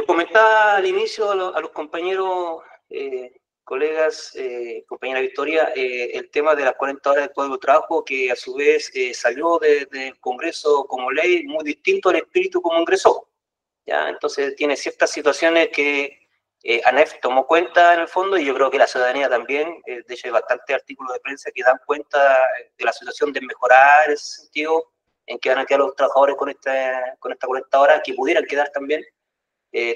comentaba al inicio a los compañeros, colegas, compañera Victoria, el tema de las 40 horas de código de trabajo, que a su vez salió del Congreso como ley, muy distinto al espíritu como ingresó. ¿Ya? Entonces tiene ciertas situaciones que ANEF tomó cuenta en el fondo, y yo creo que la ciudadanía también. De hecho hay bastantes artículos de prensa que dan cuenta de la situación de mejorar en ese sentido, en que van a quedar los trabajadores con esta 40 horas, que pudieran quedar también,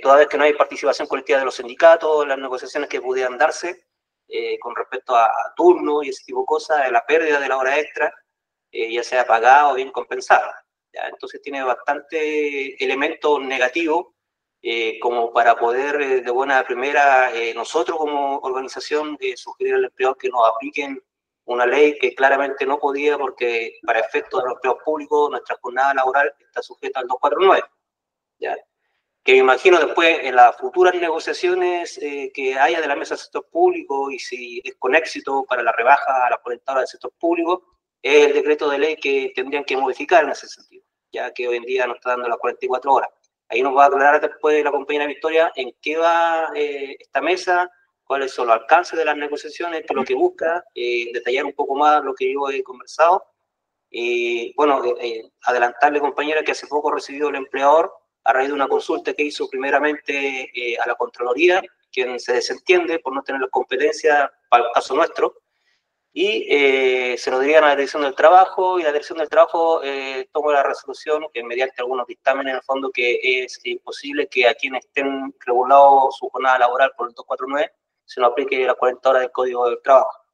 toda vez que no hay participación colectiva de los sindicatos, las negociaciones que pudieran darse con respecto a turnos y ese tipo de cosas, la pérdida de la hora extra, ya sea pagada o bien compensada. ¿Ya? Entonces tiene bastante elementos negativos, como para poder de buena primera nosotros como organización sugerir al empleador que nos apliquen una ley que claramente no podía, porque para efectos de los empleados públicos nuestra jornada laboral está sujeta al 249. ¿Ya? Que me imagino después en las futuras negociaciones que haya de la mesa del sector público, y si es con éxito para la rebaja a las 40 horas del sector público, es el decreto de ley que tendrían que modificar en ese sentido, ya que hoy en día nos está dando las 44 horas. Ahí nos va a aclarar después la compañera Victoria en qué va esta mesa, cuáles son los alcances de las negociaciones, qué es lo que busca, detallar un poco más lo que yo he conversado. Y bueno, adelantarle, compañera, que hace poco recibió el empleador, a raíz de una consulta que hizo primeramente a la Contraloría, quien se desentiende por no tener las competencias para el caso nuestro, y se lo dirían a la Dirección del Trabajo, y la Dirección del Trabajo tomó la resolución, que mediante algunos dictámenes en el fondo, que es imposible que a quienes estén regulados su jornada laboral por el 249 se nos aplique las 40 horas del Código del Trabajo.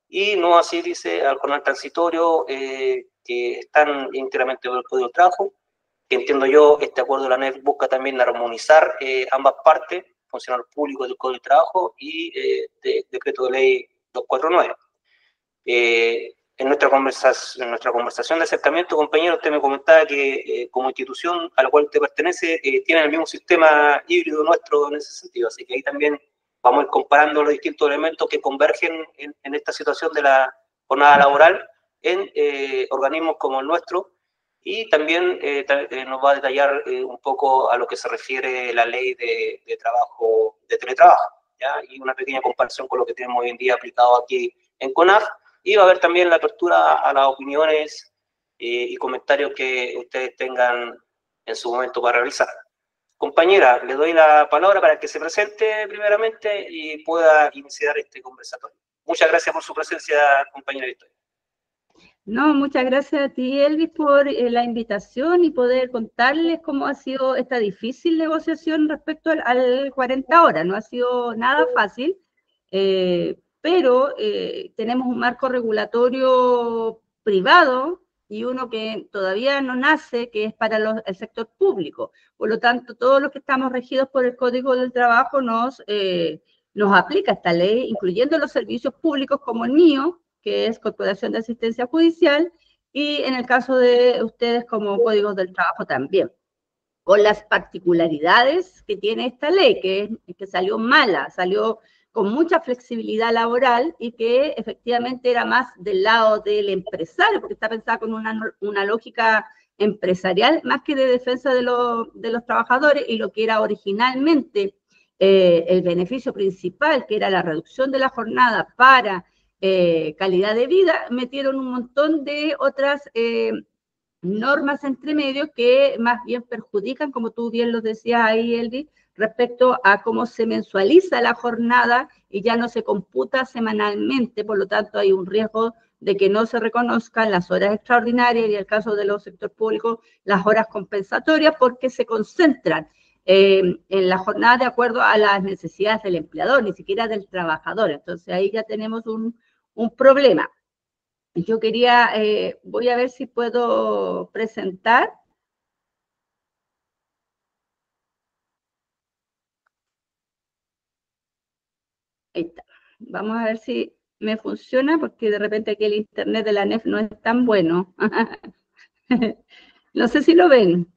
Y no así, dice, al jornal transitorio, que están íntegramente por el Código del Trabajo, que entiendo yo, este acuerdo de la ANEF busca también armonizar ambas partes, funcionarios públicos del Código del Trabajo y decreto de ley 249. En nuestra conversación de acercamiento, compañero, usted me comentaba que como institución a la cual usted pertenece, tiene el mismo sistema híbrido nuestro en ese sentido, así que ahí también vamos a ir comparando los distintos elementos que convergen en esta situación de la jornada laboral en organismos como el nuestro, y también nos va a detallar un poco a lo que se refiere la ley de trabajo, de teletrabajo, ¿ya? Y una pequeña comparación con lo que tenemos hoy en día aplicado aquí en CONAF, y va a haber también la apertura a las opiniones y comentarios que ustedes tengan en su momento para realizar. Compañera, le doy la palabra para que se presente primeramente y pueda iniciar este conversatorio. Muchas gracias por su presencia, compañera Victoria. No, muchas gracias a ti, Elvis, por la invitación y poder contarles cómo ha sido esta difícil negociación respecto al 40 horas. No ha sido nada fácil, pero tenemos un marco regulatorio privado y uno que todavía no nace, que es para el sector público. Por lo tanto, todos los que estamos regidos por el Código del Trabajo nos aplica esta ley, incluyendo los servicios públicos como el mío, que es Corporación de Asistencia Judicial, y en el caso de ustedes como Códigos del Trabajo también, con las particularidades que tiene esta ley, que salió mala, salió con mucha flexibilidad laboral y que efectivamente era más del lado del empresario, porque está pensada con una lógica empresarial más que de defensa de los trabajadores, y lo que era originalmente el beneficio principal, que era la reducción de la jornada para calidad de vida, metieron un montón de otras normas entre medios que más bien perjudican, como tú bien lo decías ahí, Elvi, respecto a cómo se mensualiza la jornada y ya no se computa semanalmente, por lo tanto hay un riesgo de que no se reconozcan las horas extraordinarias y en el caso de los sectores públicos las horas compensatorias, porque se concentran en la jornada de acuerdo a las necesidades del empleador, ni siquiera del trabajador. Entonces ahí ya tenemos un problema. Yo quería, voy a ver si puedo presentar. Ahí está. Vamos a ver si me funciona, porque de repente aquí el internet de la ANEF no es tan bueno. No sé si lo ven.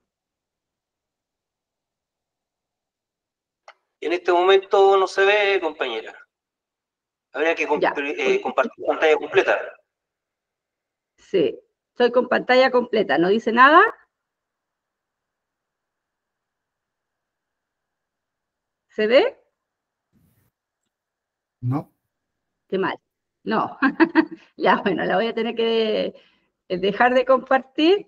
En este momento no se ve, compañera. Habría que compartir pantalla completa. Sí, estoy con pantalla completa. ¿No dice nada? ¿Se ve? No. Qué mal. No. Ya, bueno, la voy a tener que dejar de compartir.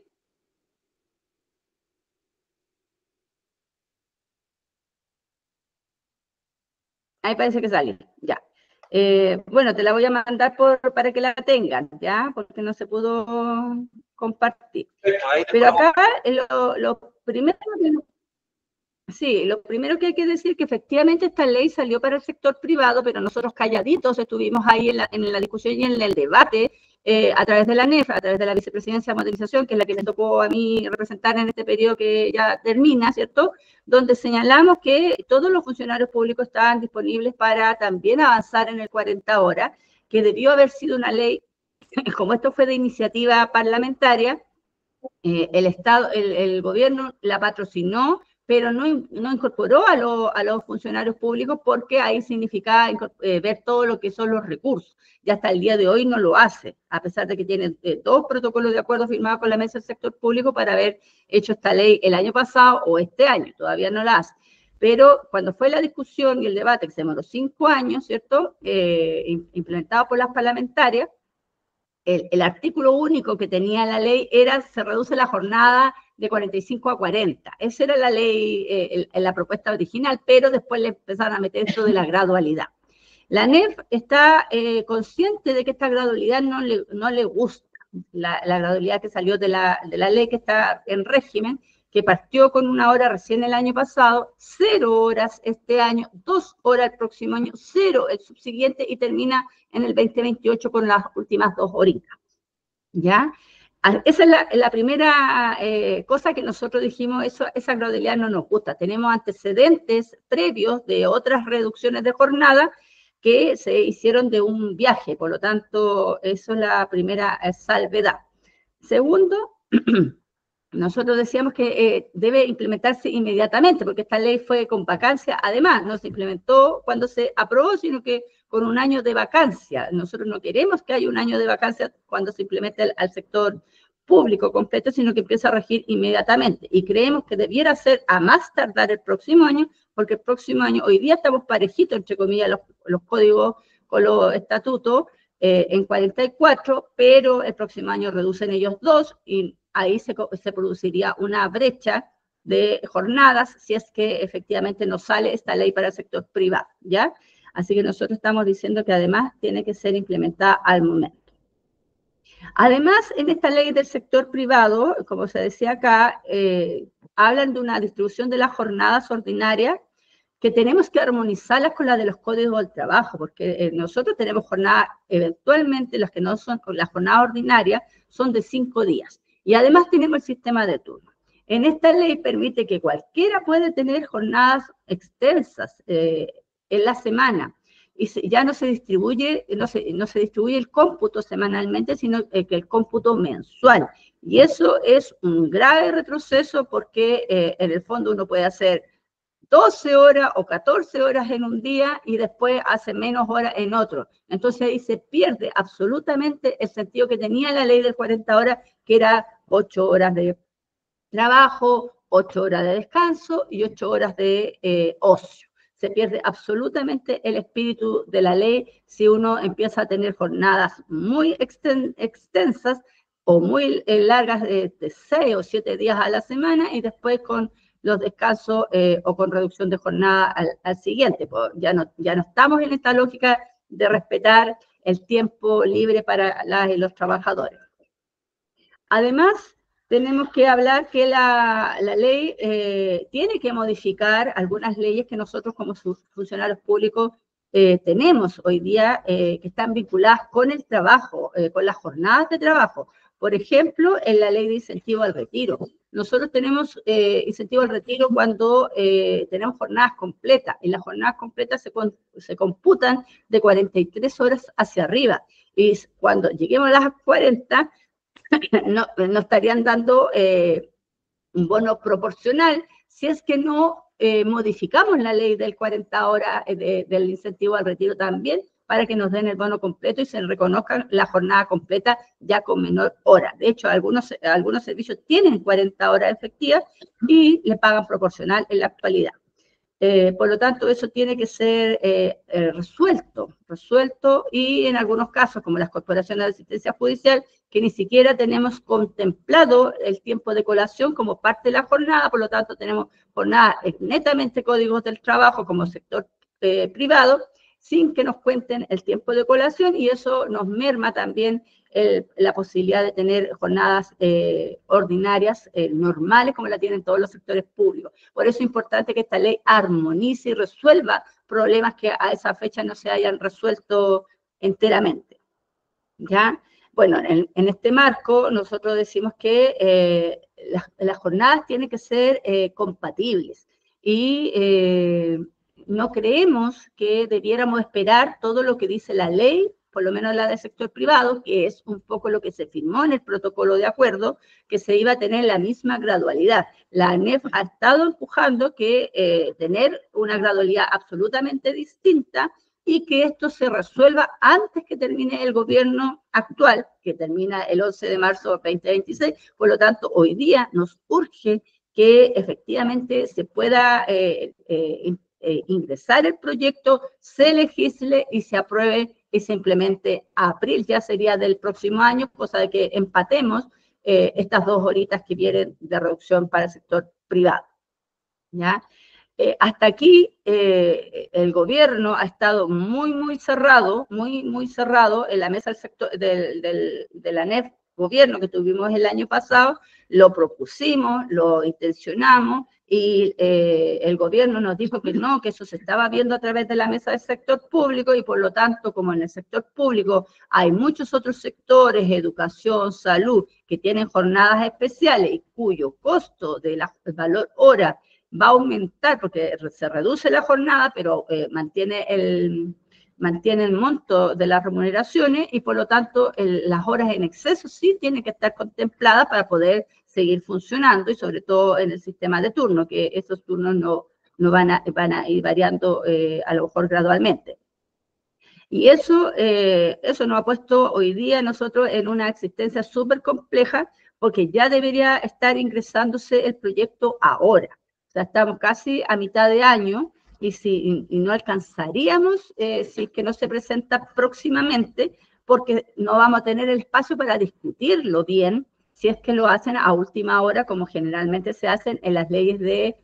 Ahí parece que sale, ya. Bueno, te la voy a mandar para que la tengan, ¿ya? Porque no se pudo compartir. Pero acá lo primero, sí, lo primero que hay que decir es que efectivamente esta ley salió para el sector privado, pero nosotros calladitos estuvimos ahí en la discusión y en el debate a través de la NEF, a través de la Vicepresidencia de Modernización, que es la que me tocó a mí representar en este periodo que ya termina, ¿cierto? Donde señalamos que todos los funcionarios públicos estaban disponibles para también avanzar en el 40 horas, que debió haber sido una ley, como esto fue de iniciativa parlamentaria, el Estado, el gobierno la patrocinó, pero no incorporó a los funcionarios públicos porque ahí significaba ver todo lo que son los recursos. Y hasta el día de hoy no lo hace, a pesar de que tiene dos protocolos de acuerdo firmados con la Mesa del Sector Público para haber hecho esta ley el año pasado o este año, todavía no la hace. Pero cuando fue la discusión y el debate, que se demoró 5 años, ¿cierto?, implementado por las parlamentarias, el artículo único que tenía la ley era, se reduce la jornada de 45 a 40. Esa era la ley, en la propuesta original, pero después le empezaron a meter esto de la gradualidad. La NEF está consciente de que esta gradualidad no le gusta, la gradualidad que salió de la ley que está en régimen, que partió con 1 hora recién el año pasado, 0 horas este año, 2 horas el próximo año, 0 el subsiguiente y termina en el 2028 con las últimas 2 horitas. ¿Ya? Esa es la primera cosa que nosotros dijimos, esa gradualidad no nos gusta. Tenemos antecedentes previos de otras reducciones de jornada que se hicieron de un viaje, por lo tanto, eso es la primera salvedad. Segundo, nosotros decíamos que debe implementarse inmediatamente, porque esta ley fue con vacancia, además, no se implementó cuando se aprobó, sino que con 1 año de vacancia. Nosotros no queremos que haya 1 año de vacancia cuando se implemente al sector público completo, sino que empiece a regir inmediatamente. Y creemos que debiera ser a más tardar el próximo año, porque el próximo año, hoy día estamos parejitos, entre comillas, los códigos con los estatutos, en 44, pero el próximo año reducen ellos 2 y ahí se produciría una brecha de jornadas si es que efectivamente no sale esta ley para el sector privado, ¿ya? Así que nosotros estamos diciendo que además tiene que ser implementada al momento. Además, en esta ley del sector privado, como se decía acá, hablan de una distribución de las jornadas ordinarias que tenemos que armonizarlas con las de los códigos del trabajo, porque nosotros tenemos jornadas, eventualmente las que no son las jornadas ordinarias, son de 5 días. Y además tenemos el sistema de turno. En esta ley permite que cualquiera puede tener jornadas extensas en la semana, y ya no se distribuye, no se distribuye el cómputo semanalmente, sino que el cómputo mensual. Y eso es un grave retroceso porque en el fondo uno puede hacer 12 horas o 14 horas en un día y después hace menos horas en otro. Entonces ahí se pierde absolutamente el sentido que tenía la ley de 40 horas, que era 8 horas de trabajo, 8 horas de descanso y 8 horas de ocio. Se pierde absolutamente el espíritu de la ley si uno empieza a tener jornadas muy extensas o muy largas de 6 o 7 días a la semana y después con los descansos o con reducción de jornada al siguiente. Pues ya no estamos en esta lógica de respetar el tiempo libre para las y los trabajadores. Además, tenemos que hablar que la ley tiene que modificar algunas leyes que nosotros como funcionarios públicos tenemos hoy día que están vinculadas con el trabajo, con las jornadas de trabajo. Por ejemplo, en la ley de incentivo al retiro. Nosotros tenemos incentivo al retiro cuando tenemos jornadas completas. Y las jornadas completas se computan de 43 horas hacia arriba. Y cuando lleguemos a las 40, no estarían dando un bono proporcional si es que no modificamos la ley del 40 horas del incentivo al retiro también para que nos den el bono completo y se reconozca la jornada completa ya con menor hora. De hecho, algunos servicios tienen 40 horas efectivas y le pagan proporcional en la actualidad. Por lo tanto, eso tiene que ser resuelto, y en algunos casos, como las corporaciones de asistencia judicial, que ni siquiera tenemos contemplado el tiempo de colación como parte de la jornada, por lo tanto tenemos jornada netamente códigos del trabajo como sector privado, sin que nos cuenten el tiempo de colación, y eso nos merma también la posibilidad de tener jornadas ordinarias, normales, como la tienen todos los sectores públicos. Por eso es importante que esta ley armonice y resuelva problemas que a esa fecha no se hayan resuelto enteramente, ¿ya? Bueno, en este marco nosotros decimos que las jornadas tienen que ser compatibles, y no creemos que debiéramos esperar todo lo que dice la ley, por lo menos la del sector privado, que es un poco lo que se firmó en el protocolo de acuerdo, que se iba a tener la misma gradualidad. La ANEF ha estado empujando que tener una gradualidad absolutamente distinta, y que esto se resuelva antes que termine el gobierno actual, que termina el 11 de marzo de 2026. Por lo tanto, hoy día nos urge que efectivamente se pueda ingresar el proyecto, se legisle y se apruebe y se implemente a abril, ya sería del próximo año, cosa de que empatemos estas 2 horitas que vienen de reducción para el sector privado, ¿ya? Hasta aquí el gobierno ha estado muy cerrado, muy cerrado en la mesa del sector, de la ANEF gobierno que tuvimos el año pasado. Lo propusimos, lo intencionamos, y el gobierno nos dijo que no, que eso se estaba viendo a través de la mesa del sector público, y por lo tanto, como en el sector público hay muchos otros sectores, educación, salud, que tienen jornadas especiales y cuyo costo del valor hora va a aumentar porque se reduce la jornada, pero mantiene el monto de las remuneraciones, y por lo tanto las horas en exceso sí tienen que estar contempladas para poder seguir funcionando, y sobre todo en el sistema de turno, que esos turnos no van a ir variando a lo mejor gradualmente. Y eso nos ha puesto hoy día nosotros en una existencia súper compleja, porque ya debería estar ingresándose el proyecto ahora. O sea, estamos casi a mitad de año, y no alcanzaríamos si es que no se presenta próximamente, porque no vamos a tener el espacio para discutirlo bien, si es que lo hacen a última hora, como generalmente se hacen en las leyes de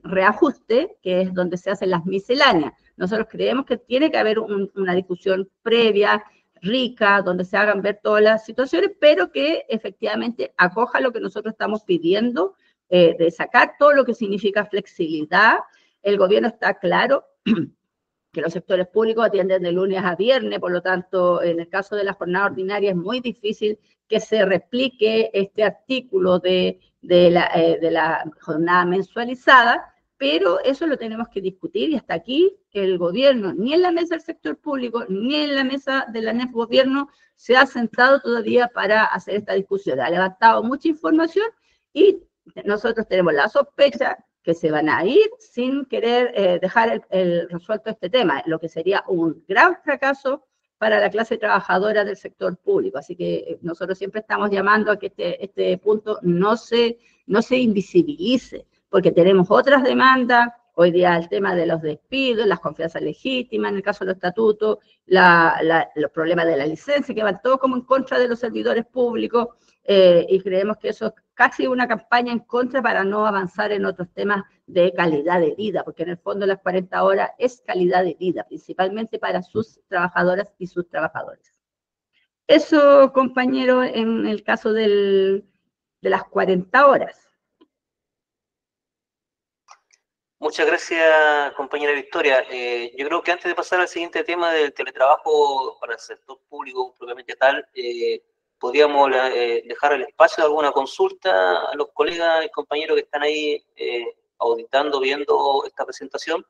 reajuste, que es donde se hacen las misceláneas. Nosotros creemos que tiene que haber una discusión previa, rica, donde se hagan ver todas las situaciones, pero que efectivamente acoja lo que nosotros estamos pidiendo, de sacar todo lo que significa flexibilidad. El gobierno está claro que los sectores públicos atienden de lunes a viernes, por lo tanto, en el caso de la jornada ordinaria es muy difícil que se replique este artículo de la jornada mensualizada, pero eso lo tenemos que discutir, y hasta aquí el gobierno, ni en la mesa del sector público, ni en la mesa de la ANEF gobierno, se ha sentado todavía para hacer esta discusión. Ha levantado mucha información, y nosotros tenemos la sospecha que se van a ir sin querer dejar el resuelto este tema, lo que sería un gran fracaso para la clase trabajadora del sector público. Así que nosotros siempre estamos llamando a que este punto no se invisibilice, porque tenemos otras demandas. Hoy día el tema de los despidos, las confianzas legítimas, en el caso de los estatutos, los problemas de la licencia, que van todos como en contra de los servidores públicos, y creemos que eso es casi una campaña en contra para no avanzar en otros temas de calidad de vida, porque en el fondo las 40 horas es calidad de vida, principalmente para sus trabajadoras y sus trabajadores. Eso, compañero, en el caso de las 40 horas. Muchas gracias, compañera Victoria. Yo creo que antes de pasar al siguiente tema del teletrabajo para el sector público propiamente tal, podríamos dejar el espacio de alguna consulta a los colegas y compañeros que están ahí auditando, viendo esta presentación.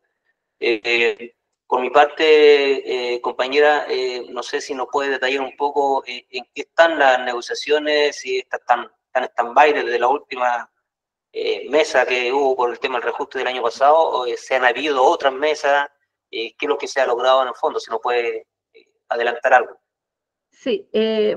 Por mi parte, compañera, no sé si nos puede detallar un poco en qué están las negociaciones, si están en stand-by desde la última mesa que hubo por el tema del reajuste del año pasado, o se han habido otras mesas, qué es lo que se ha logrado en el fondo, si nos puede adelantar algo. Sí,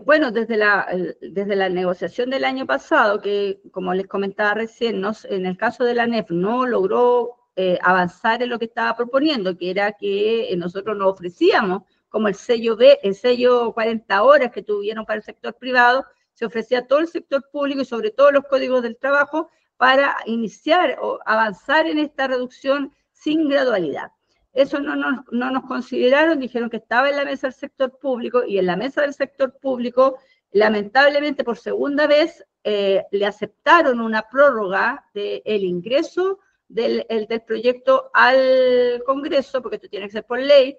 bueno, desde la negociación del año pasado, que como les comentaba recién, en el caso de la ANEF no logró avanzar en lo que estaba proponiendo, que era que nosotros nos ofrecíamos como el sello B, el sello 40 horas que tuvieron para el sector privado, se ofrecía a todo el sector público y sobre todo los códigos del trabajo para iniciar o avanzar en esta reducción sin gradualidad. Eso no nos consideraron, dijeron que estaba en la mesa del sector público y en la mesa del sector público, lamentablemente por segunda vez, le aceptaron una prórroga del ingreso del proyecto al Congreso, porque esto tiene que ser por ley,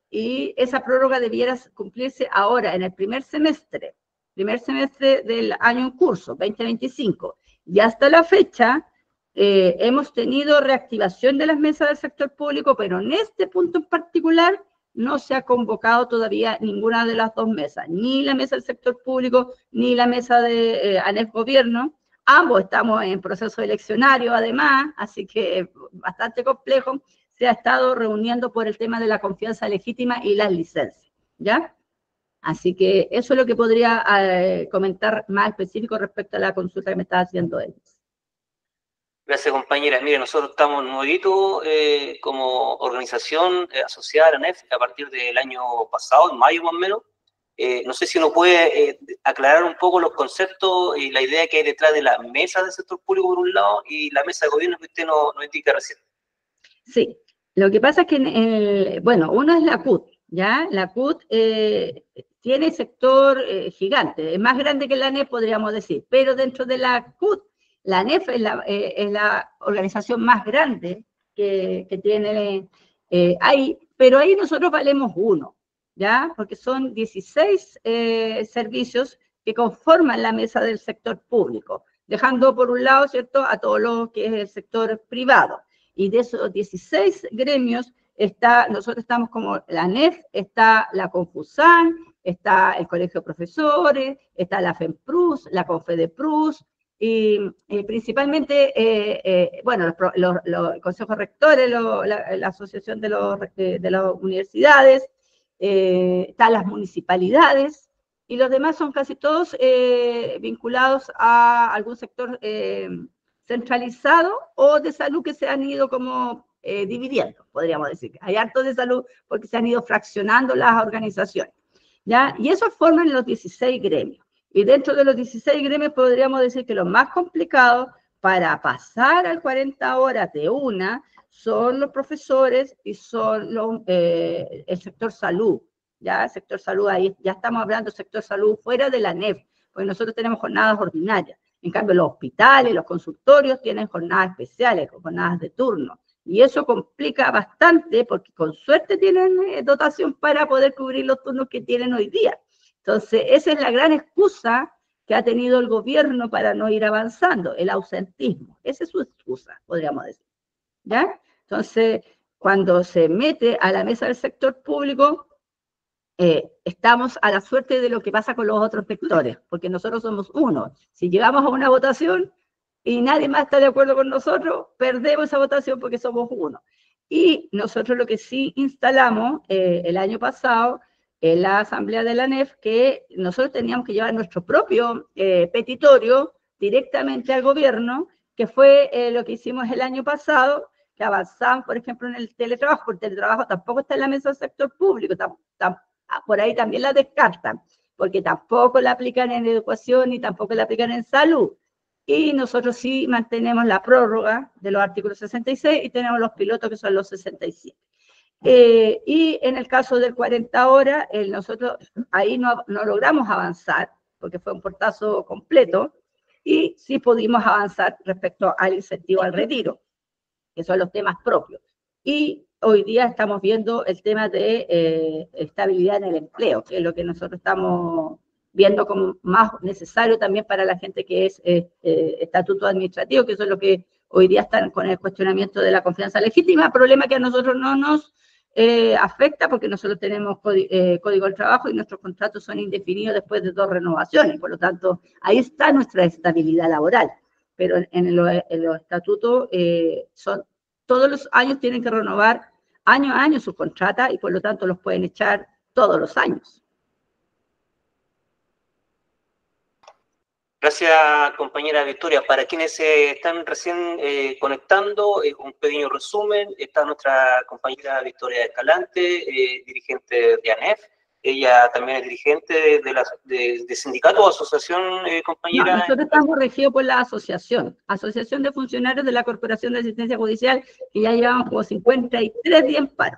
y esa prórroga debiera cumplirse ahora, en el primer semestre del año en curso, 2025. Y hasta la fecha hemos tenido reactivación de las mesas del sector público, pero en este punto en particular no se ha convocado todavía ninguna de las dos mesas, ni la mesa del sector público, ni la mesa de ANEF Gobierno. Ambos estamos en proceso eleccionario, además, así que bastante complejo. Se ha estado reuniendo por el tema de la confianza legítima y las licencias, ¿ya? Así que eso es lo que podría comentar más específico respecto a la consulta que me estaba haciendo él. Gracias, compañera. Mire, nosotros estamos nuevitos como organización asociada a la ANEF a partir del año pasado, en mayo más o menos. No sé si uno puede aclarar un poco los conceptos y la idea que hay detrás de la mesa del sector público por un lado y la mesa de gobierno que usted nos indica recién. Sí, lo que pasa es que, bueno, uno es la CUT, ¿ya? La CUT tiene sector gigante, es más grande que la ANEF, podríamos decir, pero dentro de la CUT, la ANEF es la organización más grande que tiene ahí, pero ahí nosotros valemos uno, ¿ya? Porque son 16 servicios que conforman la mesa del sector público, dejando por un lado, ¿cierto?, a todo lo que es el sector privado. Y de esos 16 gremios, nosotros estamos como la ANEF, está la Confusan, está el Colegio de Profesores, está la FEMPRUS, la CONFEDEPRUS, y principalmente, bueno, los consejos rectores, la Asociación de las Universidades, están las municipalidades, y los demás son casi todos vinculados a algún sector centralizado o de salud que se han ido como dividiendo, podríamos decir. Hay harto de salud porque se han ido fraccionando las organizaciones, ¿ya? Y eso forman los 16 gremios. Y dentro de los 16 gremios podríamos decir que los más complicados para pasar al 40 horas de una son los profesores y son el sector salud, ¿ya? El sector salud, ahí ya estamos hablando del sector salud fuera de la ANEF, porque nosotros tenemos jornadas ordinarias. En cambio, los hospitales, los consultorios tienen jornadas especiales, jornadas de turno. Y eso complica bastante porque con suerte tienen dotación para poder cubrir los turnos que tienen hoy día. Entonces, esa es la gran excusa que ha tenido el gobierno para no ir avanzando, el ausentismo. Esa es su excusa, podríamos decir, ¿ya? Entonces, cuando se mete a la mesa del sector público, estamos a la suerte de lo que pasa con los otros sectores, porque nosotros somos uno. Si llegamos a una votación y nadie más está de acuerdo con nosotros, perdemos esa votación porque somos uno. Y nosotros lo que sí instalamos el año pasado en la asamblea de la ANEF, que nosotros teníamos que llevar nuestro propio petitorio directamente al gobierno, que fue lo que hicimos el año pasado, que avanzamos, por ejemplo, en el teletrabajo, porque el teletrabajo tampoco está en la mesa del sector público, por ahí también la descartan, porque tampoco la aplican en educación y tampoco la aplican en salud. Y nosotros sí mantenemos la prórroga de los artículos 66 y tenemos los pilotos que son los 67. Y en el caso del 40 horas, nosotros ahí no logramos avanzar, porque fue un portazo completo, y sí pudimos avanzar respecto al incentivo al retiro, que son los temas propios. Y hoy día estamos viendo el tema de estabilidad en el empleo, que es lo que nosotros estamos viendo como más necesario también para la gente que es estatuto administrativo, que eso es lo que hoy día están con el cuestionamiento de la confianza legítima, problema que a nosotros no nos afecta porque nosotros tenemos código del trabajo y nuestros contratos son indefinidos después de 2 renovaciones, por lo tanto, ahí está nuestra estabilidad laboral, pero en los estatutos todos los años tienen que renovar año a año sus contratas y por lo tanto los pueden echar todos los años. Gracias, compañera Victoria. Para quienes se están recién conectando, un pequeño resumen. Está nuestra compañera Victoria Escalante, dirigente de ANEF. Ella también es dirigente de sindicato o asociación, No, compañera. nosotros estamos regidos por la Asociación de Funcionarios de la Corporación de Asistencia Judicial, que ya llevamos como 53 días en paro.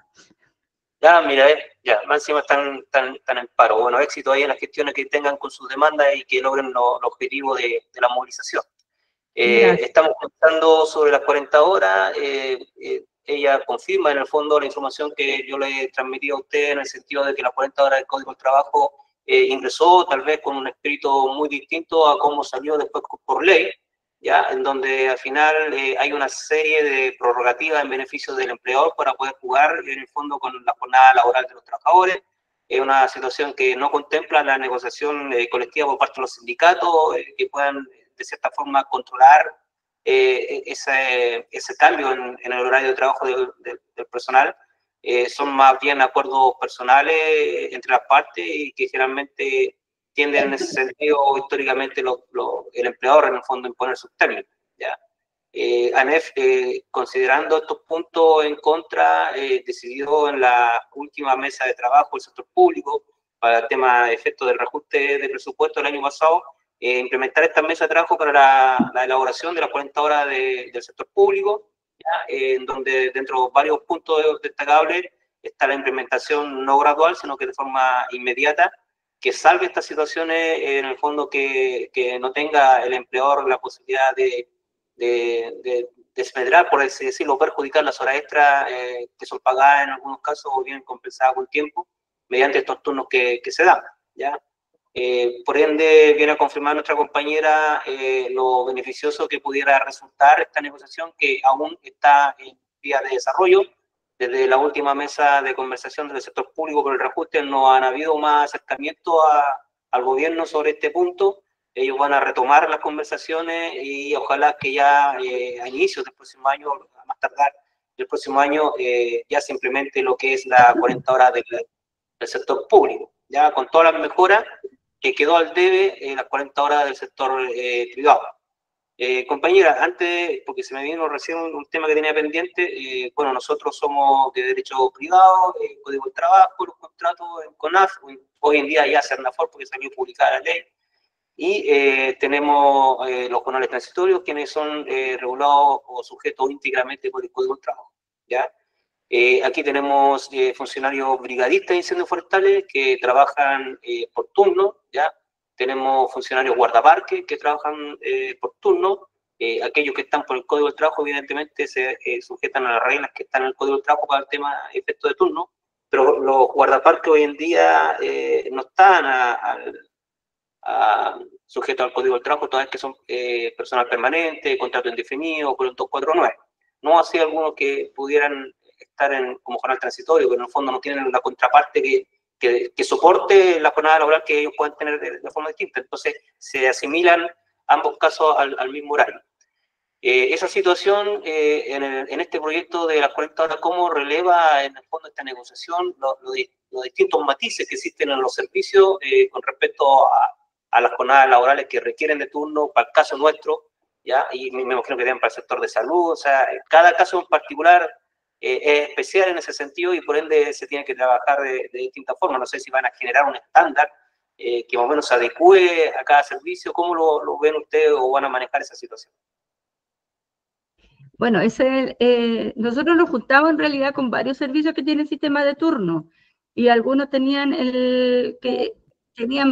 Ya, mira, ya, más encima están en paro. Bueno, éxito ahí en las gestiones que tengan con sus demandas y que logren los objetivos de la movilización. Estamos contando sobre las 40 horas. Ella confirma en el fondo la información que yo le transmití a usted en el sentido de que las 40 horas del Código del Trabajo ingresó tal vez con un espíritu muy distinto a cómo salió después por ley, ya, en donde al final hay una serie de prerrogativas en beneficio del empleador para poder jugar en el fondo con la jornada laboral de los trabajadores. Es una situación que no contempla la negociación colectiva por parte de los sindicatos, que puedan de cierta forma controlar ese cambio en el horario de trabajo del personal. Son más bien acuerdos personales entre las partes y que generalmente tienden en ese sentido históricamente el empleador en el fondo a imponer sus términos, ¿ya? ANEF, considerando estos puntos en contra, decidió en la última mesa de trabajo del sector público para el tema de efecto del reajuste de presupuesto del año pasado, implementar esta mesa de trabajo para la elaboración de las 40 horas del sector público, en donde dentro de varios puntos destacables está la implementación no gradual, sino que de forma inmediata, que salve estas situaciones, en el fondo que no tenga el empleador la posibilidad de desmedrar, por así decirlo, perjudicar las horas extras que son pagadas en algunos casos o bien compensadas con tiempo mediante estos turnos que se dan, ¿ya? Por ende, viene a confirmar nuestra compañera lo beneficioso que pudiera resultar esta negociación, que aún está en vía de desarrollo. Desde la última mesa de conversación del sector público por el reajuste no han habido más acercamiento al gobierno sobre este punto. Ellos van a retomar las conversaciones y ojalá que ya a inicios del próximo año, a más tardar el próximo año, ya se implemente lo que es la 40 horas del sector público, ya con todas las mejoras que quedó al debe las 40 horas del sector privado. Compañera, antes, porque se me vino recién un tema que tenía pendiente, bueno, nosotros somos de derecho privado, Código del Trabajo, los contratos en CONAF, hoy en día ya CERNAFOR porque salió publicada la ley, y tenemos los jornales transitorios, quienes son regulados o sujetos íntegramente por el Código del Trabajo, ¿ya? Aquí tenemos funcionarios brigadistas de incendios forestales que trabajan por turno, ¿ya? Tenemos funcionarios guardaparques que trabajan por turno. Aquellos que están por el Código del Trabajo, evidentemente, se sujetan a las reglas que están en el Código del Trabajo para el tema de efecto de turno, pero los guardaparques hoy en día no están sujetos al Código del Trabajo, todas vez que son personal permanente, contrato indefinido, con el 249. No así algunos que pudieran estar como jornal transitorio, pero en el fondo no tienen una contraparte que soporte la jornada laboral que ellos puedan tener de forma distinta. Entonces se asimilan ambos casos al mismo horario. Esa situación en este proyecto de las 40 horas, ¿cómo releva en el fondo esta negociación los distintos matices que existen en los servicios con respecto a las jornadas laborales que requieren de turno, para el caso nuestro, ¿ya? Y me imagino que también para el sector de salud? O sea, cada caso en particular es especial en ese sentido y por ende se tiene que trabajar de distintas formas. No sé si van a generar un estándar que más o menos se adecue a cada servicio. ¿Cómo lo ven ustedes o van a manejar esa situación? Bueno, nosotros nos juntamos en realidad con varios servicios que tienen sistema de turno y algunos tenían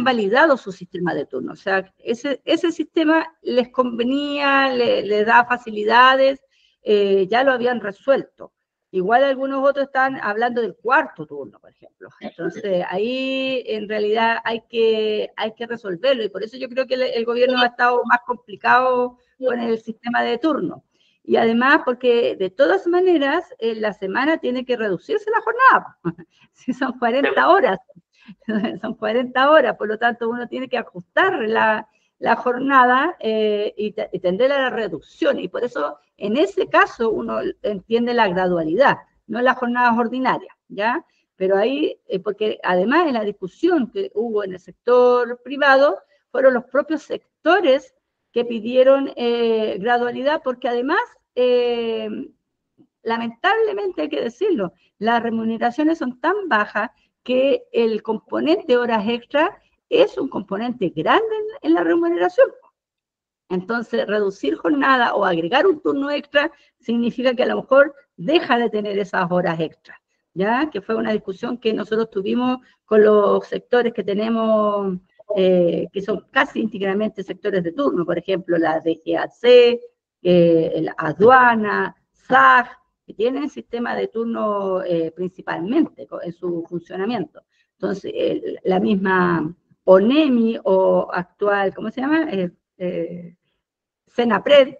validado su sistema de turno. O sea, ese sistema les convenía, les daba facilidades, ya lo habían resuelto. Igual algunos otros están hablando del cuarto turno, por ejemplo. Entonces, ahí en realidad hay que resolverlo y por eso yo creo que el gobierno ha estado más complicado con el sistema de turno. Y además, porque de todas maneras, en la semana tiene que reducirse la jornada. Si son 40 horas, son 40 horas, por lo tanto uno tiene que ajustar la jornada y tender a la reducción. Y por eso, en ese caso, uno entiende la gradualidad, no las jornadas ordinarias, ¿ya? Pero ahí, porque además en la discusión que hubo en el sector privado, fueron los propios sectores que pidieron gradualidad, porque además, lamentablemente hay que decirlo, las remuneraciones son tan bajas que el componente horas extra es un componente grande en la remuneración. Entonces, reducir jornada o agregar un turno extra significa que a lo mejor deja de tener esas horas extras, ¿ya? Que fue una discusión que nosotros tuvimos con los sectores que tenemos, que son casi íntegramente sectores de turno, por ejemplo, la DGAC, la aduana, SAG, que tienen sistema de turno principalmente en su funcionamiento. Entonces, la misma ONEMI o actual, ¿cómo se llama? Senapred,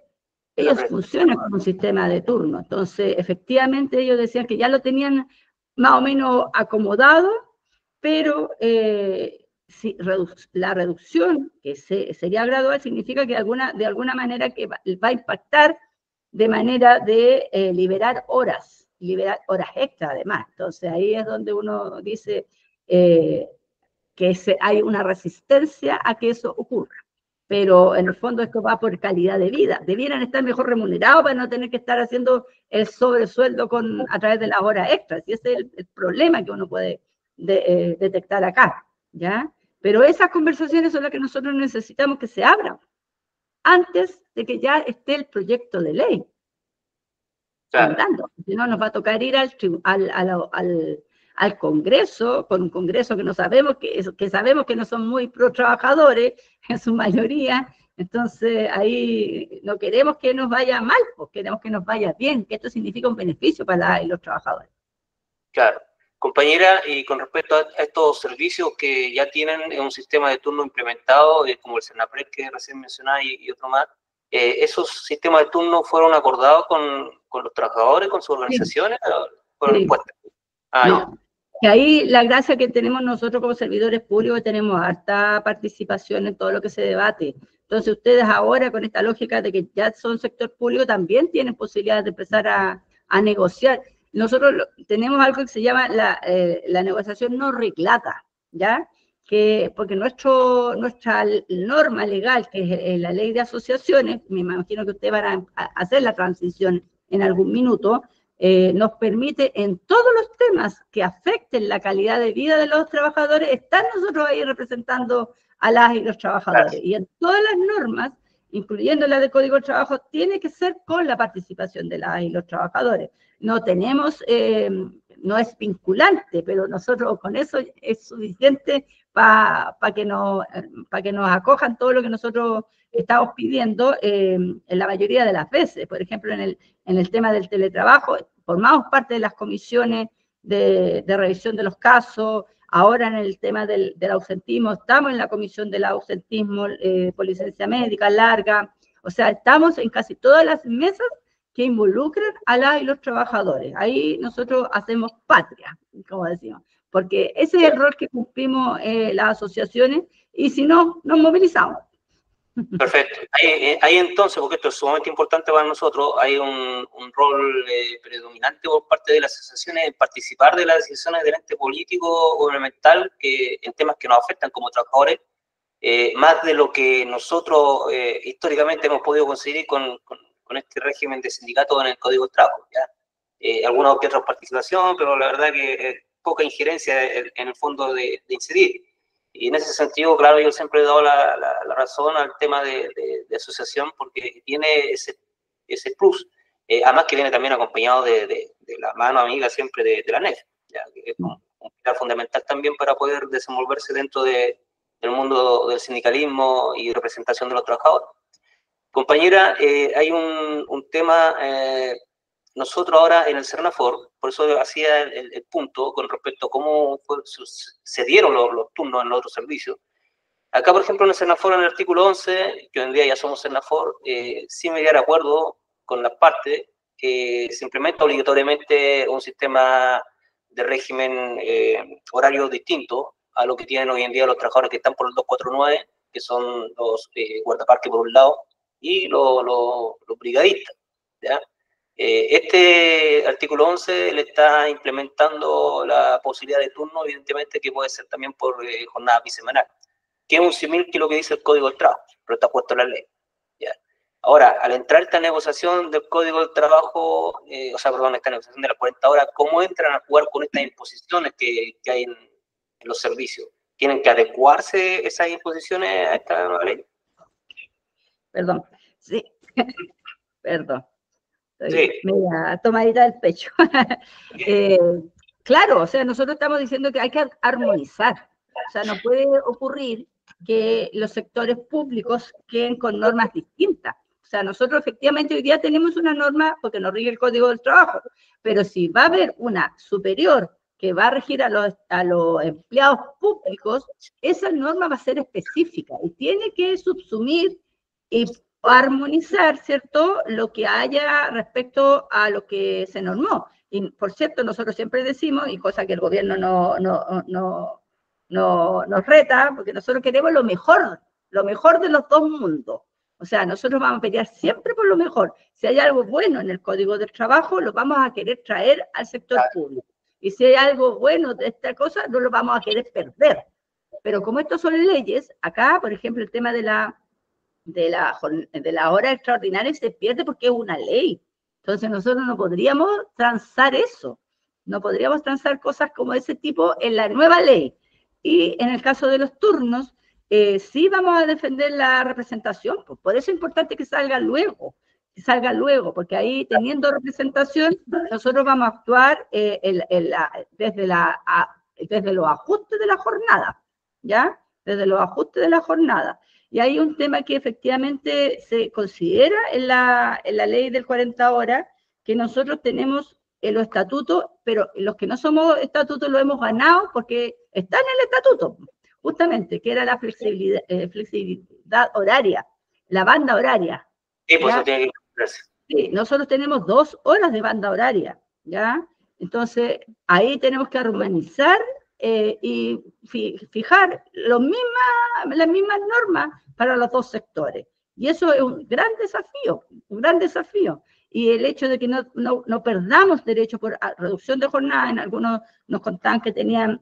ellos funcionan con un sistema de turno. Entonces, efectivamente, ellos decían que ya lo tenían más o menos acomodado, pero si la reducción, que sería gradual, significa que de alguna manera que va a impactar de manera de liberar horas extra además. Entonces, ahí es donde uno dice que hay una resistencia a que eso ocurra. Pero en el fondo esto va por calidad de vida. Debieran estar mejor remunerados para no tener que estar haciendo el sobresueldo a través de las horas extras. Y ese es el problema que uno puede detectar acá, ¿ya? Pero esas conversaciones son las que nosotros necesitamos que se abran antes de que ya esté el proyecto de ley. Claro. Andando. Si no, nos va a tocar ir al Congreso, con un Congreso que no sabemos, que sabemos que no son muy pro trabajadores, en su mayoría. Entonces, ahí no queremos que nos vaya mal, pues queremos que nos vaya bien, que esto significa un beneficio para los trabajadores. Claro. Compañera, y con respecto a estos servicios que ya tienen un sistema de turno implementado, como el Senapred que recién mencionaba y otro más, ¿esos sistemas de turno fueron acordados con los trabajadores, con sus organizaciones? Sí. ¿Fueron impuestos? No. Y ahí la gracia que tenemos nosotros como servidores públicos, tenemos harta participación en todo lo que se debate. Entonces ustedes ahora, con esta lógica de que ya son sector público, también tienen posibilidades de empezar a negociar. Nosotros tenemos algo que se llama la negociación no reglata, ¿ya? Porque nuestra norma legal, que es la ley de asociaciones, me imagino que ustedes van a hacer la transición en algún minuto, nos permite en todos los temas que afecten la calidad de vida de los trabajadores, estar nosotros ahí representando a las y los trabajadores. Claro. Y en todas las normas, incluyendo la de Código de Trabajo, tiene que ser con la participación de las y los trabajadores. No tenemos, no es vinculante, pero nosotros con eso es suficiente para que nos acojan todo lo que nosotros estamos pidiendo en la mayoría de las veces. Por ejemplo, en el tema del teletrabajo, formamos parte de las comisiones de revisión de los casos. Ahora en el tema del ausentismo, estamos en la comisión del ausentismo por licencia médica larga. O sea, estamos en casi todas las mesas que involucran a las y los trabajadores. Ahí nosotros hacemos patria, como decimos, porque ese es el rol que cumplimos las asociaciones, y si no, nos movilizamos. Perfecto. Ahí entonces, porque esto es sumamente importante para nosotros, hay un rol predominante por parte de las asociaciones en participar de las decisiones del ente político gubernamental en temas que nos afectan como trabajadores, más de lo que nosotros históricamente hemos podido conseguir con este régimen de sindicato en el Código de Trabajo, ¿ya? Alguna que otra participación, pero la verdad que poca injerencia en el fondo de incidir. Y en ese sentido, claro, yo siempre he dado la razón al tema de asociación, porque tiene ese plus, además que viene también acompañado de la mano amiga siempre de la NEF, ¿ya? Que es un pilar fundamental también para poder desenvolverse dentro del mundo del sindicalismo y representación de los trabajadores. Compañera, hay un tema, nosotros ahora en el Sernafor, por eso hacía el punto con respecto a cómo se dieron los turnos en los otros servicios. Acá, por ejemplo, en el Sernafor, en el artículo 11, que hoy en día ya somos Sernafor, sí me dio de acuerdo con las partes, se implementa obligatoriamente un sistema de régimen horario distinto a lo que tienen hoy en día los trabajadores que están por el 249, que son los guardaparques por un lado, y los brigadistas, ¿ya? Este artículo 11 le está implementando la posibilidad de turno, evidentemente, que puede ser también por jornada bisemanal. que es un símil que lo que dice el Código del Trabajo, pero está puesto en la ley. ¿Ya? Ahora, al entrar esta negociación del Código del Trabajo, esta negociación de las 40 horas, ¿cómo entran a jugar con estas imposiciones que hay en los servicios? ¿Tienen que adecuarse esas imposiciones a esta nueva ley? Perdón, sí, perdón. Sí. Media tomadita del pecho. Claro, o sea, nosotros estamos diciendo que hay que armonizar. O sea, no puede ocurrir que los sectores públicos queden con normas distintas. O sea, nosotros efectivamente hoy día tenemos una norma porque nos rige el Código del Trabajo, pero si va a haber una superior que va a regir a los empleados públicos, esa norma va a ser específica y tiene que subsumir y armonizar, ¿cierto?, lo que haya respecto a lo que se normó. Y, por cierto, nosotros siempre decimos, y cosa que el gobierno nos reta, porque nosotros queremos lo mejor de los dos mundos. O sea, nosotros vamos a pelear siempre por lo mejor. Si hay algo bueno en el Código del Trabajo, lo vamos a querer traer al sector público. Y si hay algo bueno de esta cosa, no lo vamos a querer perder. Pero como estos son leyes, acá, por ejemplo, el tema de la hora extraordinaria se pierde porque es una ley. Entonces nosotros no podríamos transar eso. No podríamos transar cosas como ese tipo en la nueva ley. Y en el caso de los turnos, sí vamos a defender la representación. Pues por eso es importante que salga luego, porque ahí teniendo representación, nosotros vamos a actuar desde los ajustes de la jornada, ¿ya? Desde los ajustes de la jornada. Y hay un tema que efectivamente se considera en la ley del 40 horas, que nosotros tenemos en los estatutos, pero los que no somos estatutos lo hemos ganado porque está en el estatuto, justamente, que era la flexibilidad horaria, la banda horaria. Sí, pues eso tiene que cumplirse. Sí, nosotros tenemos 2 horas de banda horaria, ¿ya? Entonces, ahí tenemos que armonizar y fijar las mismas normas para los dos sectores. Y eso es un gran desafío. Y el hecho de que no perdamos derechos por reducción de jornada, en algunos nos contaban que tenían,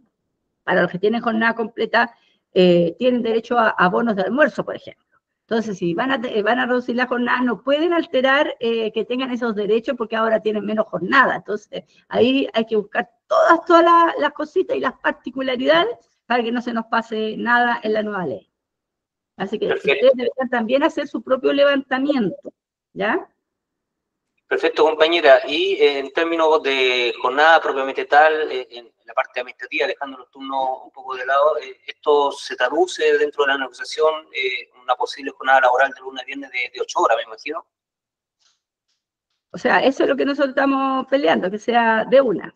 para los que tienen jornada completa, tienen derecho a bonos de almuerzo, por ejemplo. Entonces, si van a reducir la jornada, no pueden alterar que tengan esos derechos porque ahora tienen menos jornada. Entonces, ahí hay que buscar todas las cositas y las particularidades para que no se nos pase nada en la nueva ley. Así que ustedes deberían también hacer su propio levantamiento, ¿ya? Perfecto, compañera. Y en términos de jornada propiamente tal, en la parte administrativa, dejando los turnos un poco de lado, ¿esto se traduce dentro de la negociación una posible jornada laboral de lunes a viernes de 8 horas, me imagino? O sea, eso es lo que nosotros estamos peleando, que sea de una.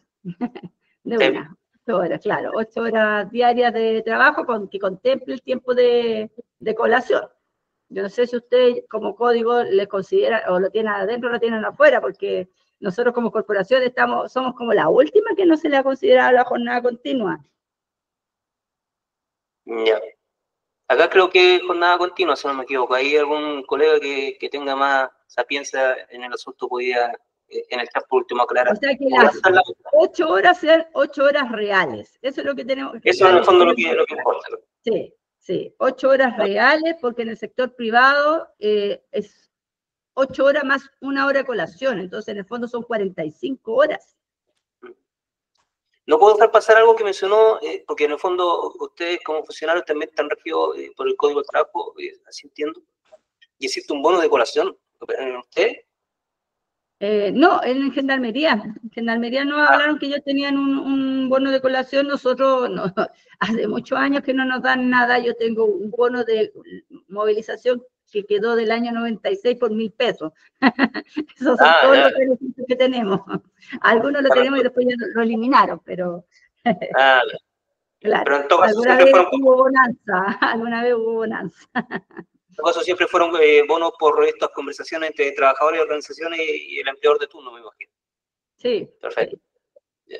De una. 8 horas, claro. 8 horas diarias de trabajo que contemple el tiempo de colación. Yo no sé si usted como código le considera, o lo tiene adentro o lo tienen afuera, porque nosotros como corporación somos como la última que no se le ha considerado la jornada continua. Ya. Acá creo que jornada continua, si no me equivoco. ¿Hay algún colega que tenga más sapiencia en el asunto podía en el chat por último aclarar? O sea que las 8 horas sean 8 horas reales. Eso es lo que tenemos. Eso en el fondo es lo que importa. Sí, 8 horas reales, porque en el sector privado es 8 horas más 1 hora de colación, entonces en el fondo son 45 horas. No puedo dejar pasar algo que mencionó, porque en el fondo ustedes como funcionarios también están regidos por el Código de Trabajo, así entiendo, y existe un bono de colación. ¿Ustedes? No, en Gendarmería. En Gendarmería nos hablaron que ellos tenían un bono de colación. Nosotros, no, hace muchos años que no nos dan nada. Yo tengo un bono de movilización que quedó del año 96 por 1.000 pesos. Esos son todos los beneficios que tenemos. Algunos lo tenemos y después ya lo eliminaron, pero... Claro, pero en todo caso, alguna vez hubo bonanza. En todo caso, siempre fueron bonos por estas conversaciones entre trabajadores y organizaciones y el empleador de turno, me imagino. Sí. Perfecto. Sí.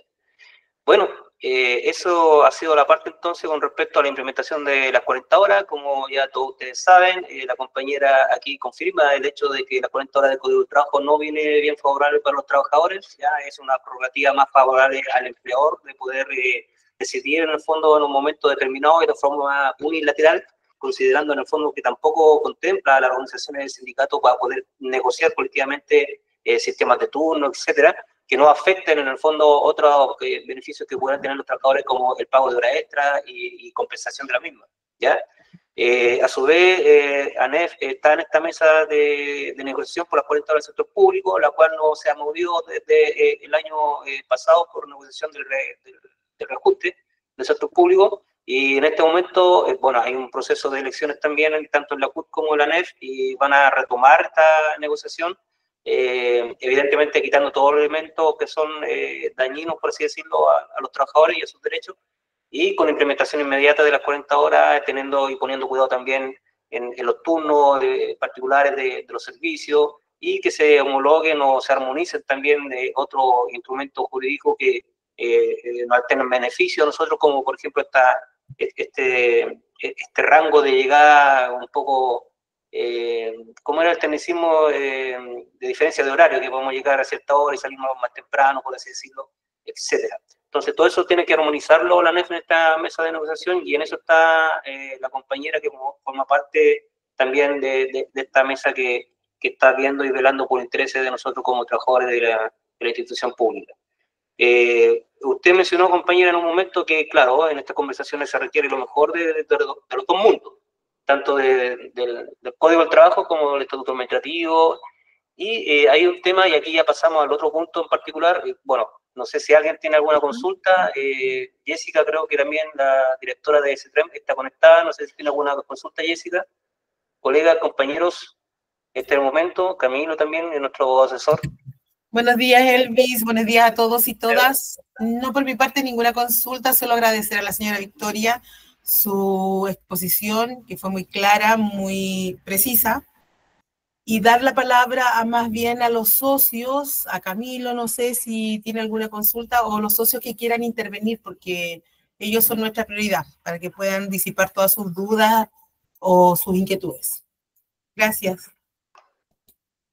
Bueno, eso ha sido la parte entonces con respecto a la implementación de las 40 horas. Como ya todos ustedes saben, la compañera aquí confirma el hecho de que las 40 horas de Código de Trabajo no viene bien favorable para los trabajadores, ya es una prerrogativa más favorable al empleador de poder decidir en el fondo en un momento determinado y de forma unilateral considerando en el fondo que tampoco contempla a las organizaciones del sindicato para poder negociar colectivamente sistemas de turno, etcétera, que no afecten en el fondo otros beneficios que puedan tener los trabajadores como el pago de hora extra y compensación de la misma, ¿ya? A su vez, ANEF está en esta mesa de negociación por las 40 horas del sector público, la cual no se ha movido desde el año pasado por negociación del reajuste del sector público, y en este momento, bueno, hay un proceso de elecciones también, tanto en la CUT como en la ANEF, y van a retomar esta negociación, evidentemente quitando todos los elementos que son dañinos, por así decirlo, a los trabajadores y a sus derechos, y con implementación inmediata de las 40 horas, teniendo y poniendo cuidado también en los turnos particulares de los servicios, y que se homologuen o se armonicen también de otros instrumentos jurídicos que nos tengan beneficio a nosotros, como por ejemplo este rango de llegada un poco, ¿cómo era el tecnicismo de diferencia de horario? Que podemos llegar a cierta hora y salir más temprano, por así decirlo, etcétera. Entonces, todo eso tiene que armonizarlo la NEF en esta mesa de negociación, y en eso está la compañera que forma parte también de esta mesa que está viendo y velando por intereses de nosotros como trabajadores de la institución pública. Usted mencionó, compañera, en un momento que, claro, en estas conversaciones se requiere lo mejor de los dos mundos, tanto del Código del Trabajo como del Estatuto Administrativo, y hay un tema, y aquí ya pasamos al otro punto en particular, bueno, no sé si alguien tiene alguna consulta, Jessica, creo que también la directora de CETREM está conectada, no sé si tiene alguna consulta, Jessica, colegas, compañeros, este es el momento, Camilo también, nuestro asesor. Buenos días, Elvis, buenos días a todos y todas. No por mi parte ninguna consulta, solo agradecer a la señora Victoria su exposición, que fue muy clara, muy precisa, y dar la palabra a más bien a los socios, a Camilo, no sé si tiene alguna consulta, o los socios que quieran intervenir, porque ellos son nuestra prioridad, para que puedan disipar todas sus dudas o sus inquietudes. Gracias.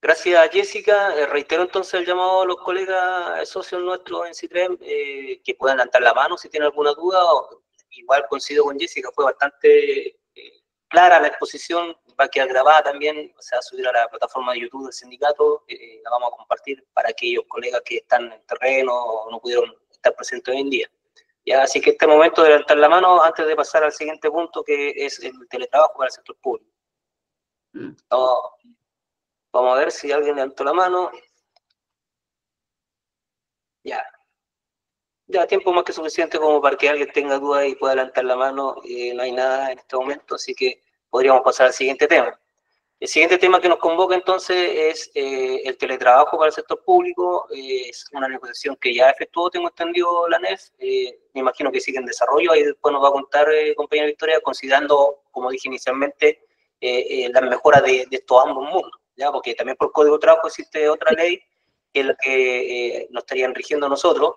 Gracias, Jessica. Reitero entonces el llamado a los colegas socios nuestros en CITREM que puedan levantar la mano si tienen alguna duda. Igual coincido con Jessica, fue bastante clara la exposición, va a quedar grabada también, se va a subir a la plataforma de YouTube del sindicato, la vamos a compartir para aquellos colegas que están en terreno o no pudieron estar presentes hoy en día. Ya, así que este momento de levantar la mano antes de pasar al siguiente punto, que es el teletrabajo para el sector público. Vamos a ver si alguien levantó la mano. Ya. Ya, tiempo más que suficiente como para que alguien tenga dudas y pueda levantar la mano. No hay nada en este momento, así que podríamos pasar al siguiente tema. El siguiente tema que nos convoca entonces es el teletrabajo para el sector público. Es una negociación que ya efectuó, tengo entendido, la NEF. Me imagino que sigue en desarrollo. Ahí después nos va a contar, compañera Victoria, considerando, como dije inicialmente, las mejoras de estos ambos mundos, ¿ya? Porque también por Código de Trabajo existe otra ley que es la que nos estarían rigiendo a nosotros,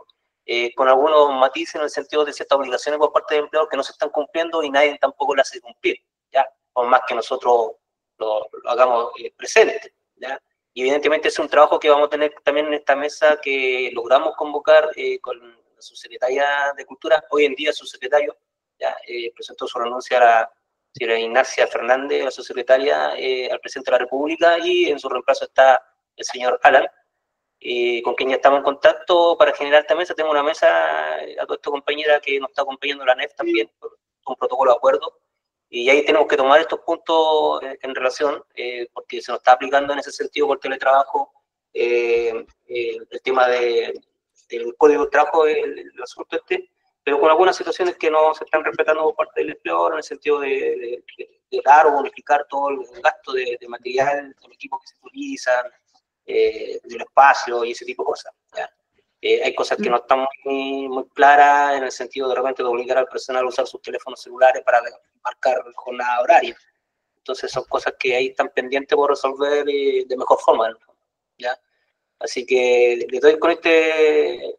con algunos matices en el sentido de ciertas obligaciones por parte del empleador que no se están cumpliendo y nadie tampoco las hace cumplir, ¿ya? Por más que nosotros lo hagamos presente, ¿ya? Y evidentemente es un trabajo que vamos a tener también en esta mesa que logramos convocar con la subsecretaria de Cultura, hoy en día subsecretario, ¿ya? Presentó su renuncia a la señora Ignacia Fernández, la subsecretaria, al presidente de la República, y en su reemplazo está el señor Alan, con quien ya estamos en contacto para generar esta mesa. Tengo una mesa a toda esta compañera que nos está acompañando la NEF también, por un protocolo de acuerdo, y ahí tenemos que tomar estos puntos en relación, porque se nos está aplicando en ese sentido por teletrabajo el tema del Código de Trabajo, el asunto pero con algunas situaciones que no se están respetando por parte del empleador, en el sentido de dar o bonificar todo el gasto de material, del equipo que se utilizan, del espacio y ese tipo de cosas, ¿ya? Hay cosas que no están muy claras, en el sentido de repente de obligar al personal a usar sus teléfonos celulares para marcar jornada horaria. Entonces son cosas que ahí están pendientes por resolver de mejor forma, ¿ya? Así que le doy con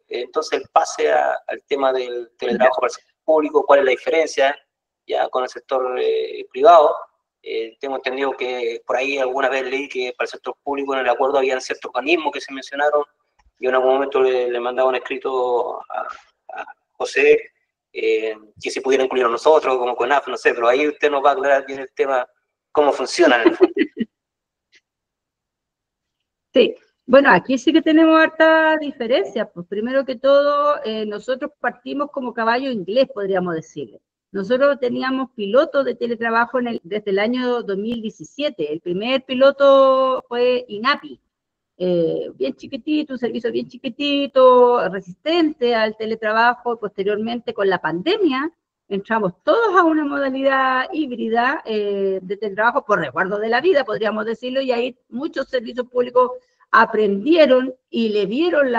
entonces el pase al tema del teletrabajo para el sector público, cuál es la diferencia ya con el sector privado. Tengo entendido que por ahí alguna vez leí que para el sector público en el acuerdo había ciertos organismos que se mencionaron. Yo en algún momento le mandaba un escrito a José que se pudiera incluir a nosotros, como CONAF, no sé, pero ahí usted nos va a aclarar bien el tema, cómo funciona en el fondo. Sí, bueno, aquí sí que tenemos harta diferencia. Pues primero que todo, nosotros partimos como caballo inglés, podríamos decirle. Nosotros teníamos pilotos de teletrabajo desde el año 2017. El primer piloto fue INAPI, bien chiquitito, un servicio bien chiquitito, resistente al teletrabajo. Posteriormente, con la pandemia, entramos todos a una modalidad híbrida de teletrabajo por resguardo de la vida, podríamos decirlo, y ahí muchos servicios públicos aprendieron y le vieron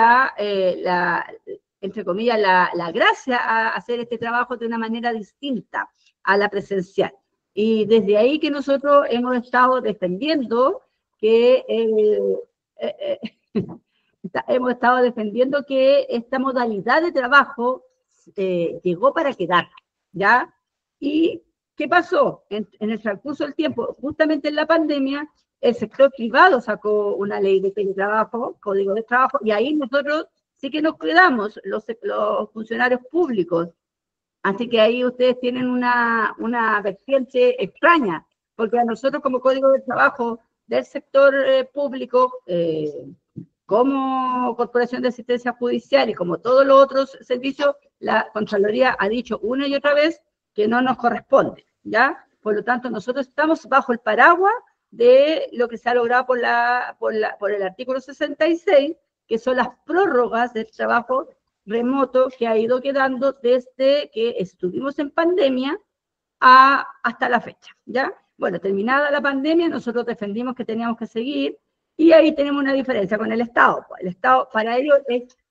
entre comillas, la gracia a hacer este trabajo de una manera distinta a la presencial. Y desde ahí que nosotros hemos estado defendiendo que hemos estado defendiendo que esta modalidad de trabajo llegó para quedar, ¿ya? ¿Y qué pasó? En el transcurso del tiempo, justamente en la pandemia, el sector privado sacó una ley de teletrabajo, código de trabajo, y ahí nosotros sí que nos quedamos, los funcionarios públicos. Así que ahí ustedes tienen una vertiente extraña, porque a nosotros como código de trabajo del sector público, como Corporación de Asistencia Judicial y como todos los otros servicios, la Contraloría ha dicho una y otra vez que no nos corresponde, ¿ya? Por lo tanto, nosotros estamos bajo el paraguas de lo que se ha logrado por el artículo 66, que son las prórrogas del trabajo remoto que ha ido quedando desde que estuvimos en pandemia hasta la fecha, ¿ya? Bueno, terminada la pandemia, nosotros defendimos que teníamos que seguir, y ahí tenemos una diferencia con el Estado. El Estado, para ellos,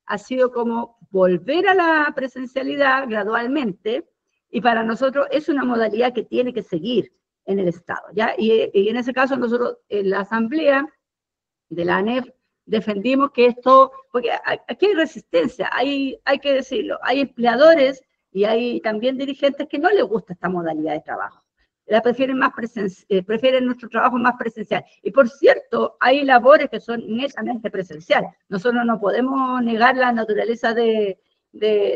ha sido como volver a la presencialidad gradualmente, y para nosotros es una modalidad que tiene que seguir en el Estado, ¿ya? Y en ese caso nosotros en la asamblea de la ANEF defendimos que esto, porque aquí hay resistencia, hay que decirlo, hay empleadores y hay también dirigentes que no les gusta esta modalidad de trabajo. Prefieren nuestro trabajo más presencial. Y por cierto, hay labores que son netamente presenciales. Nosotros no podemos negar la naturaleza de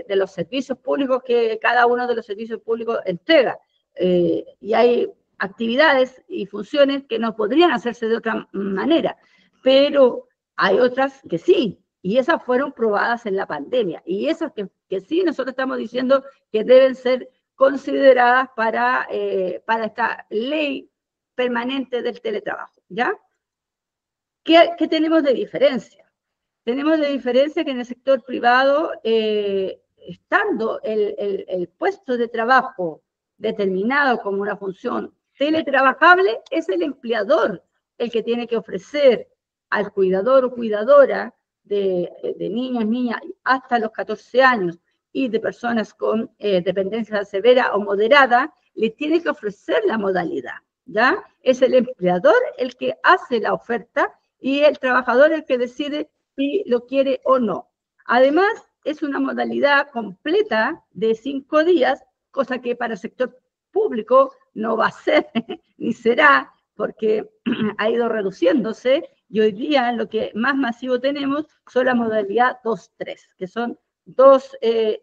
los servicios públicos que cada uno de los servicios públicos entrega. Y hay actividades y funciones que no podrían hacerse de otra manera, pero hay otras que sí, y esas fueron probadas en la pandemia, y esas que sí nosotros estamos diciendo que deben ser consideradas para esta ley permanente del teletrabajo, ¿ya? ¿Qué tenemos de diferencia? Tenemos de diferencia que en el sector privado, estando el puesto de trabajo determinado como una función teletrabajable, es el empleador el que tiene que ofrecer al cuidador o cuidadora de niños, niñas, hasta los 14 años, y de personas con dependencia severa o moderada, le tiene que ofrecer la modalidad, ¿ya? Es el empleador el que hace la oferta y el trabajador el que decide si lo quiere o no. Además, es una modalidad completa de 5 días, cosa que para el sector público no va a ser ni será, porque ha ido reduciéndose, y hoy día lo que más masivo tenemos son la modalidad 2-3, que son 2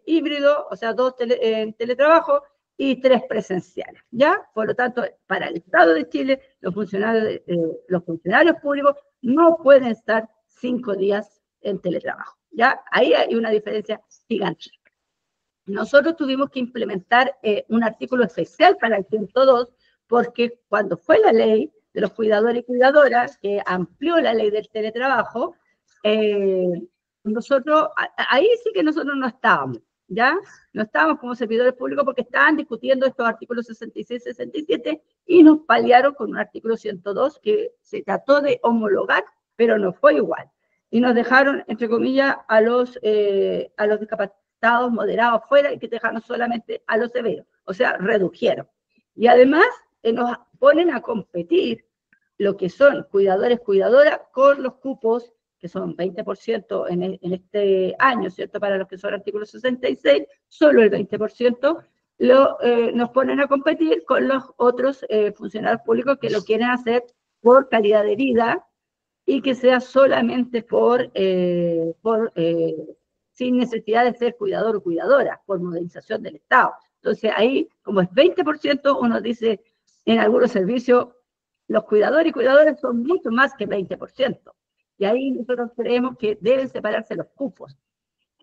híbridos, o sea, 2 teletrabajo y 3 presenciales, ¿ya? Por lo tanto, para el Estado de Chile, los funcionarios públicos no pueden estar 5 días en teletrabajo, ¿ya? Ahí hay una diferencia gigante. Nosotros tuvimos que implementar un artículo especial para el 102, porque cuando fue la ley de los cuidadores y cuidadoras, que amplió la ley del teletrabajo, nosotros, ahí sí que nosotros no estábamos, ¿ya? No estábamos como servidores públicos porque estaban discutiendo estos artículos 66, 67, y nos paliaron con un artículo 102 que se trató de homologar, pero no fue igual. Y nos dejaron, entre comillas, a los discapacitados moderados fuera, y que dejaron solamente a los severos, o sea, redujeron. Y además nos ponen a competir lo que son cuidadores, cuidadoras, con los cupos, que son 20% en este año, ¿cierto? Para los que son artículos 66, solo el 20%, nos ponen a competir con los otros funcionarios públicos que lo quieren hacer por calidad de vida, y que sea solamente por sin necesidad de ser cuidador o cuidadora, por modernización del Estado. Entonces ahí, como es 20%, uno dice, en algunos servicios, los cuidadores y cuidadoras son mucho más que 20%. Y ahí nosotros creemos que deben separarse los cupos.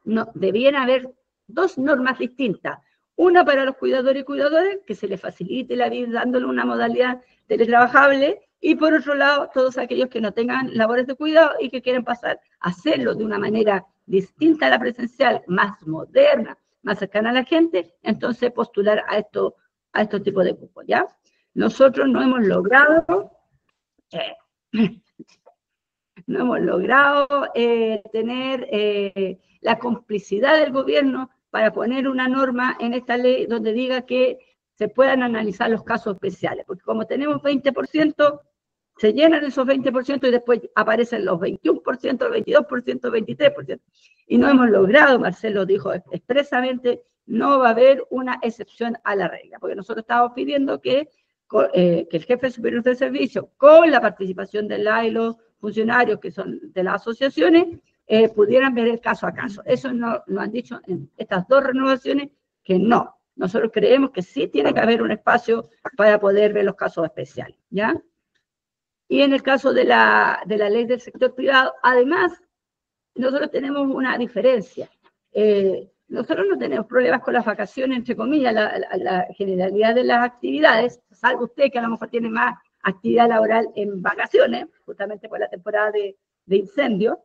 No, debían haber dos normas distintas. Una para los cuidadores y cuidadoras, que se les facilite la vida dándole una modalidad teletrabajable, y por otro lado, todos aquellos que no tengan labores de cuidado y que quieren pasar a hacerlo de una manera distinta a la presencial, más moderna, más cercana a la gente, entonces postular a estos tipos de cupos, ¿ya? Nosotros no hemos logrado tener la complicidad del gobierno para poner una norma en esta ley donde diga que se puedan analizar los casos especiales, porque como tenemos 20%, se llenan esos 20% y después aparecen los 21%, el 22%, el 23%. Y no hemos logrado, Marcelo dijo expresamente, no va a haber una excepción a la regla, porque nosotros estamos pidiendo que el jefe superior del servicio, con la participación de los funcionarios que son de las asociaciones, pudieran ver el caso a caso. Eso nos han dicho en estas dos renovaciones que no. Nosotros creemos que sí tiene que haber un espacio para poder ver los casos especiales, ¿ya? Y en el caso de la ley del sector privado, además, nosotros tenemos una diferencia. Nosotros no tenemos problemas con las vacaciones, entre comillas, la generalidad de las actividades, salvo usted que a lo mejor tiene más actividad laboral en vacaciones, justamente por la temporada de incendio,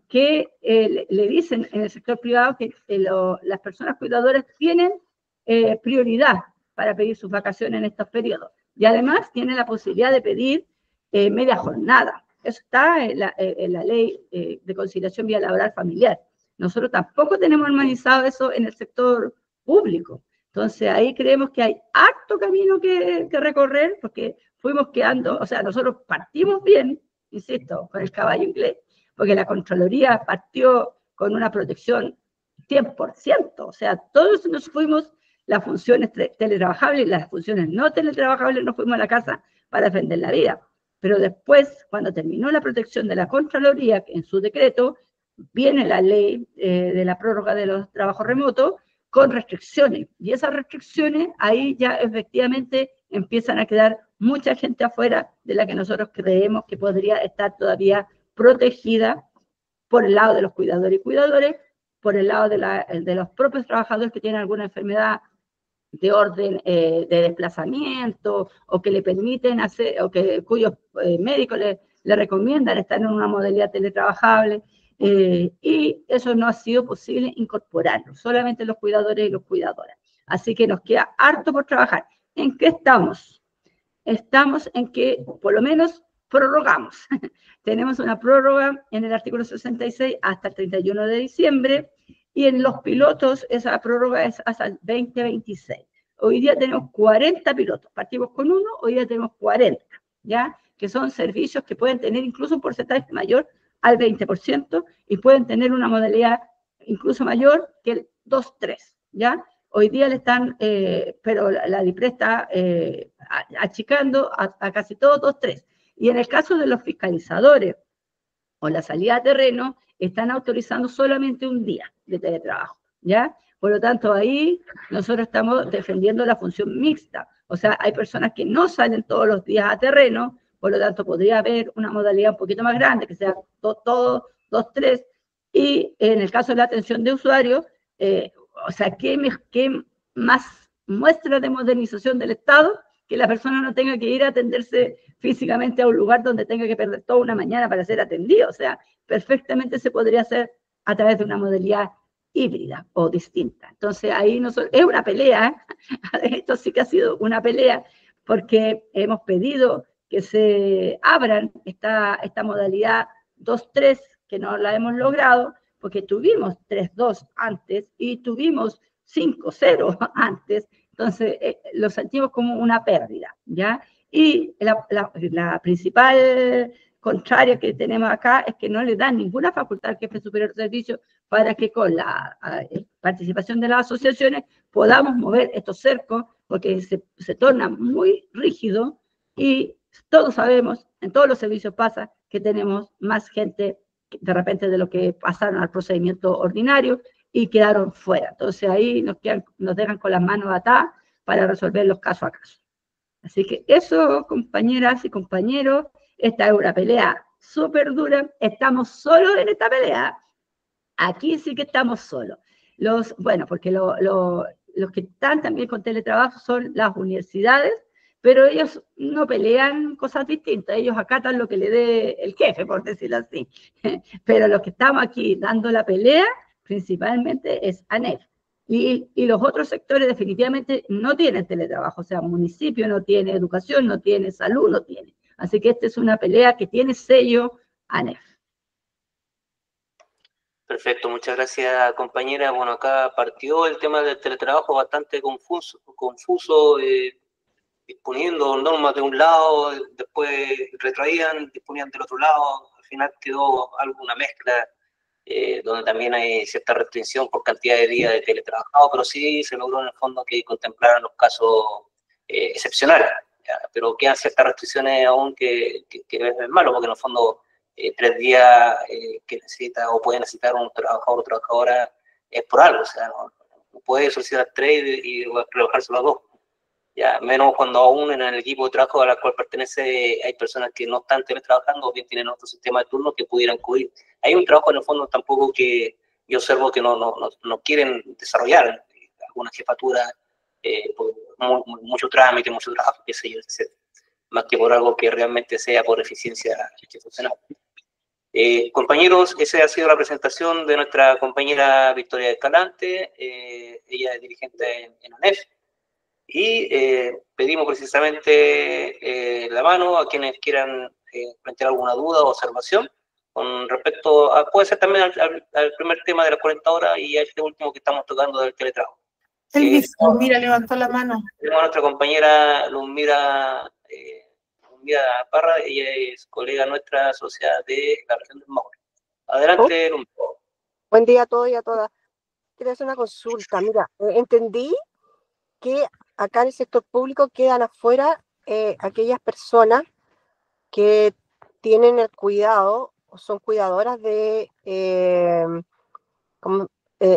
que le dicen en el sector privado que las personas cuidadoras tienen prioridad para pedir sus vacaciones en estos periodos. Y además tienen la posibilidad de pedir media jornada. Eso está en la ley de conciliación vía laboral familiar. Nosotros tampoco tenemos armonizado eso en el sector público. Entonces ahí creemos que hay harto camino que recorrer, porque fuimos quedando, o sea, nosotros partimos bien, insisto, con el caballo inglés, porque la Contraloría partió con una protección 100%, o sea, todos nos fuimos, las funciones teletrabajables y las funciones no teletrabajables nos fuimos a la casa para defender la vida. Pero después, cuando terminó la protección de la Contraloría, en su decreto, viene la ley de la prórroga de los trabajos remotos con restricciones. Y esas restricciones, ahí ya efectivamente empiezan a quedar mucha gente afuera de la que nosotros creemos que podría estar todavía protegida por el lado de los cuidadores y cuidadores, por el lado de los propios trabajadores que tienen alguna enfermedad de orden de desplazamiento, o que le permiten hacer, o que cuyos médicos le recomiendan estar en una modalidad teletrabajable, y eso no ha sido posible incorporarlo, solamente los cuidadores y los cuidadoras. Así que nos queda harto por trabajar. ¿En qué estamos? Estamos en que, por lo menos, prorrogamos. Tenemos una prórroga en el artículo 66 hasta el 31 de diciembre, y en los pilotos esa prórroga es hasta el 2026. Hoy día tenemos 40 pilotos, partimos con uno, hoy día tenemos 40, ¿ya? Que son servicios que pueden tener incluso un porcentaje mayor al 20% y pueden tener una modalidad incluso mayor que el 2-3, ¿ya? Hoy día le están, pero la DIPRE está achicando a casi todos 2-3. Y en el caso de los fiscalizadores o la salida a terreno, están autorizando solamente un día de teletrabajo, ¿ya? Por lo tanto, ahí nosotros estamos defendiendo la función mixta. O sea, hay personas que no salen todos los días a terreno, por lo tanto, podría haber una modalidad un poquito más grande, que sea todo 2-3, y en el caso de la atención de usuarios, o sea, ¿qué más muestra de modernización del Estado? Que la persona no tenga que ir a atenderse físicamente a un lugar donde tenga que perder toda una mañana para ser atendido. O sea, perfectamente se podría hacer a través de una modalidad híbrida o distinta. Entonces, ahí es una pelea, esto sí que ha sido una pelea, porque hemos pedido que se abran esta modalidad 2-3, que no la hemos logrado, porque tuvimos 3-2 antes y tuvimos 5-0 antes, entonces lo sentimos como una pérdida, ¿ya? Y la principal contraria que tenemos acá es que no le dan ninguna facultad al jefe superior de servicio para que con la participación de las asociaciones podamos mover estos cercos, porque se torna muy rígido y todos sabemos, en todos los servicios pasa que tenemos más gente de repente de lo que pasaron al procedimiento ordinario y quedaron fuera. Entonces ahí nos dejan con las manos atadas para resolver los casos a caso. Así que eso, compañeras y compañeros, esta es una pelea súper dura. Estamos solos en esta pelea. Aquí sí que estamos solos. Bueno, porque los que están también con teletrabajo son las universidades, pero ellos no pelean cosas distintas, ellos acatan lo que le dé el jefe, por decirlo así. Pero los que estamos aquí dando la pelea, principalmente es ANEF. Y los otros sectores definitivamente no tienen teletrabajo, o sea, municipio no tiene, educación no tiene, salud no tiene. Así que esta es una pelea que tiene sello ANEF. Perfecto, muchas gracias, compañera. Bueno, acá partió el tema del teletrabajo bastante confuso, disponiendo normas de un lado, después retraían, disponían del otro lado, al final quedó alguna mezcla donde también hay cierta restricción por cantidad de días de teletrabajado, pero sí se logró en el fondo que contemplaran los casos excepcionales, ¿ya? Pero quedan ciertas restricciones aún que es malo, porque en el fondo 3 días que necesita o puede necesitar un trabajador o trabajadora es por algo, o sea, no puede solicitar 3 y rebajárselo a 2. Ya, menos cuando aún en el equipo de trabajo al cual pertenece hay personas que no están teletrabajando o bien tienen otro sistema de turno que pudieran cubrir. Hay un trabajo en el fondo tampoco que yo observo que no quieren desarrollar alguna jefatura por mucho trámite, mucho trabajo, qué sé yo, etc. Más que por algo que realmente sea por eficiencia institucional. Compañeros, esa ha sido la presentación de nuestra compañera Victoria Escalante, ella es dirigente en ANEF. Y pedimos precisamente la mano a quienes quieran plantear alguna duda o observación con respecto a, puede ser también al primer tema de las 40 horas y a este último que estamos tocando del teletrabajo. Luzmira levantó la mano. Tenemos a nuestra compañera Luzmira Parra, ella es colega nuestra asociada de la región del Maule. Adelante, Luzmira. Buen día a todos y a todas. Quiero hacer una consulta. Mira, entendí que acá en el sector público quedan afuera aquellas personas que tienen el cuidado o son cuidadoras de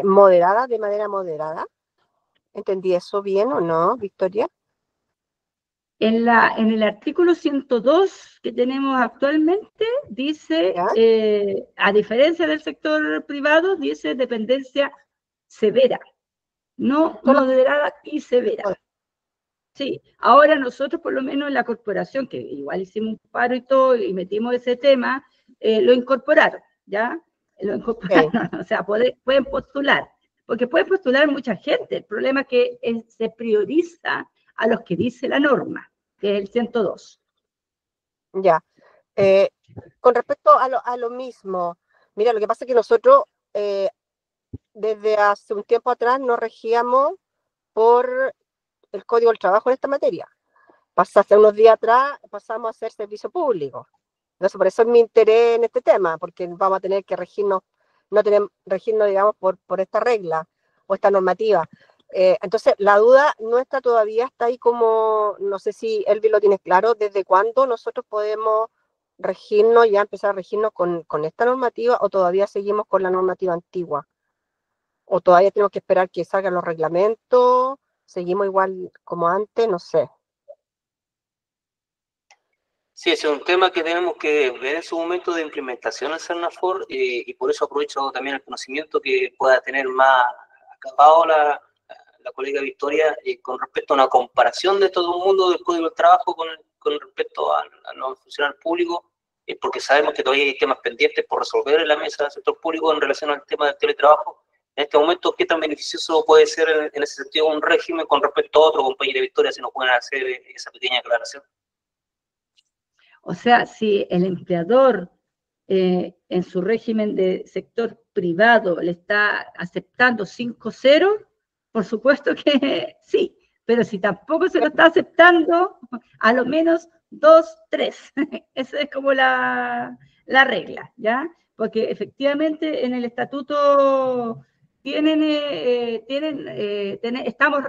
moderadas, de manera moderada. ¿Entendí eso bien o no, Victoria? En el artículo 102 que tenemos actualmente, dice, a diferencia del sector privado, dice dependencia severa, no moderada y severa. Sí, ahora nosotros por lo menos en la corporación, que igual hicimos un paro y todo, y metimos ese tema, lo incorporaron, ¿ya? Lo incorporaron, o sea, pueden postular, porque pueden postular mucha gente, el problema es que se prioriza a los que dice la norma, que es el 102. Ya, con respecto a lo mismo, mira, lo que pasa es que nosotros desde hace un tiempo atrás nos regíamos por el Código del Trabajo en esta materia. Hace unos días atrás pasamos a hacer servicio público. Entonces, por eso es mi interés en este tema, porque vamos a tener que regirnos, digamos, por esta regla o esta normativa. Entonces, la duda nuestra todavía está ahí como, no sé si Elvi lo tienes claro, desde cuándo nosotros podemos regirnos, ya empezar a regirnos con esta normativa, o todavía seguimos con la normativa antigua, o todavía tenemos que esperar que salgan los reglamentos, seguimos igual como antes, no sé. Sí, ese es un tema que tenemos que ver en su momento de implementación en Cernafor, y por eso aprovecho también el conocimiento que pueda tener más acabado la colega Victoria con respecto a una comparación de todo el mundo del Código del Trabajo con respecto a los funcionarios públicos, porque sabemos que todavía hay temas pendientes por resolver en la mesa del sector público en relación al tema del teletrabajo. En este momento, ¿qué tan beneficioso puede ser en ese sentido un régimen con respecto a otro, compañero Victoria, si nos pueden hacer esa pequeña aclaración? O sea, si el empleador en su régimen de sector privado le está aceptando 5-0, por supuesto que sí, pero si tampoco se lo está aceptando, a lo menos 2-3. Esa es como la regla, ¿ya? Porque efectivamente en el estatuto estamos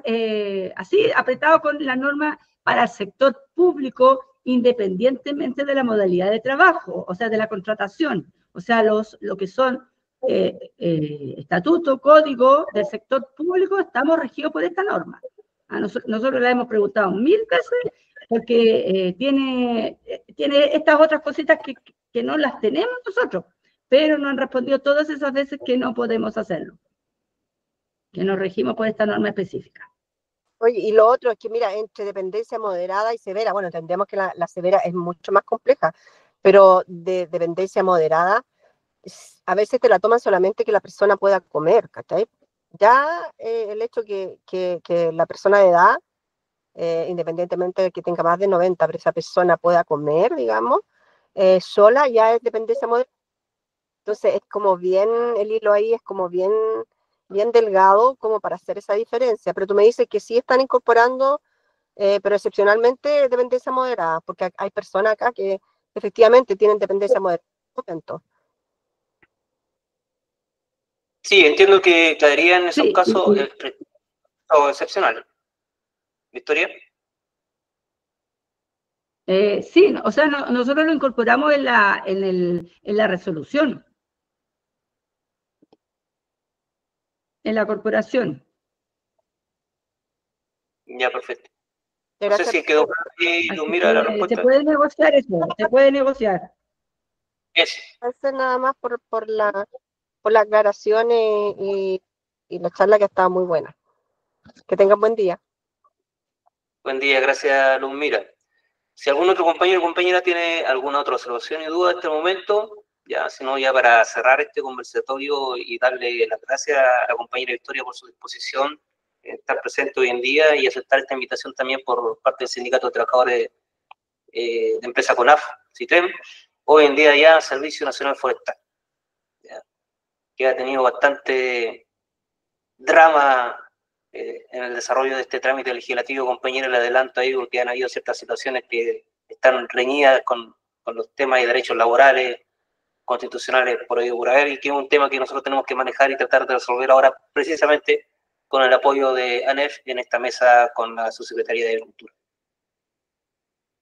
así apretados con la norma para el sector público, independientemente de la modalidad de trabajo, o sea, de la contratación. O sea, lo que son estatuto, código del sector público, estamos regidos por esta norma. Nosotros la hemos preguntado 1000 veces porque tiene estas otras cositas que no las tenemos nosotros, pero nos han respondido todas esas veces que no podemos hacerlo, que nos regimos por esta norma específica. Oye, y lo otro es que, mira, entre dependencia moderada y severa, bueno, entendemos que la severa es mucho más compleja, pero de dependencia moderada, a veces te la toman solamente que la persona pueda comer, ¿cachai? Ya el hecho que la persona de edad, independientemente de que tenga más de 90, pero esa persona pueda comer, digamos, sola ya es dependencia moderada. Entonces es como bien, el hilo ahí es como bien delgado como para hacer esa diferencia. Pero tú me dices que sí están incorporando, pero excepcionalmente dependencia moderada, porque hay personas acá que efectivamente tienen dependencia moderada. Sí, entiendo que caería en esos Sí, casos excepcionales. ¿Victoria? sí, o sea, nosotros lo incorporamos en la resolución, en la corporación. Ya, perfecto. No sé Gracias. si quedó claro y Así mira la que respuesta. se puede negociar eso, se puede negociar. Gracias nada más por la aclaración y la charla que estaba muy buena. Que tengan buen día. Buen día, gracias, Luzmira. Si algún otro compañero o compañera tiene alguna otra observación y duda en este momento, ya, si no, ya para cerrar este conversatorio y darle las gracias a la compañera Victoria por su disposición, estar presente hoy en día y aceptar esta invitación también por parte del Sindicato de Trabajadores de Empresa CONAF, CITREM, hoy en día ya Servicio Nacional Forestal, ya, que ha tenido bastante drama en el desarrollo de este trámite legislativo, compañero, le adelanto ahí porque han habido ciertas situaciones que están reñidas con los temas de derechos laborales, constitucionales por ahí por haber, y que es un tema que nosotros tenemos que manejar y tratar de resolver ahora precisamente con el apoyo de ANEF en esta mesa con la Subsecretaría de Agricultura.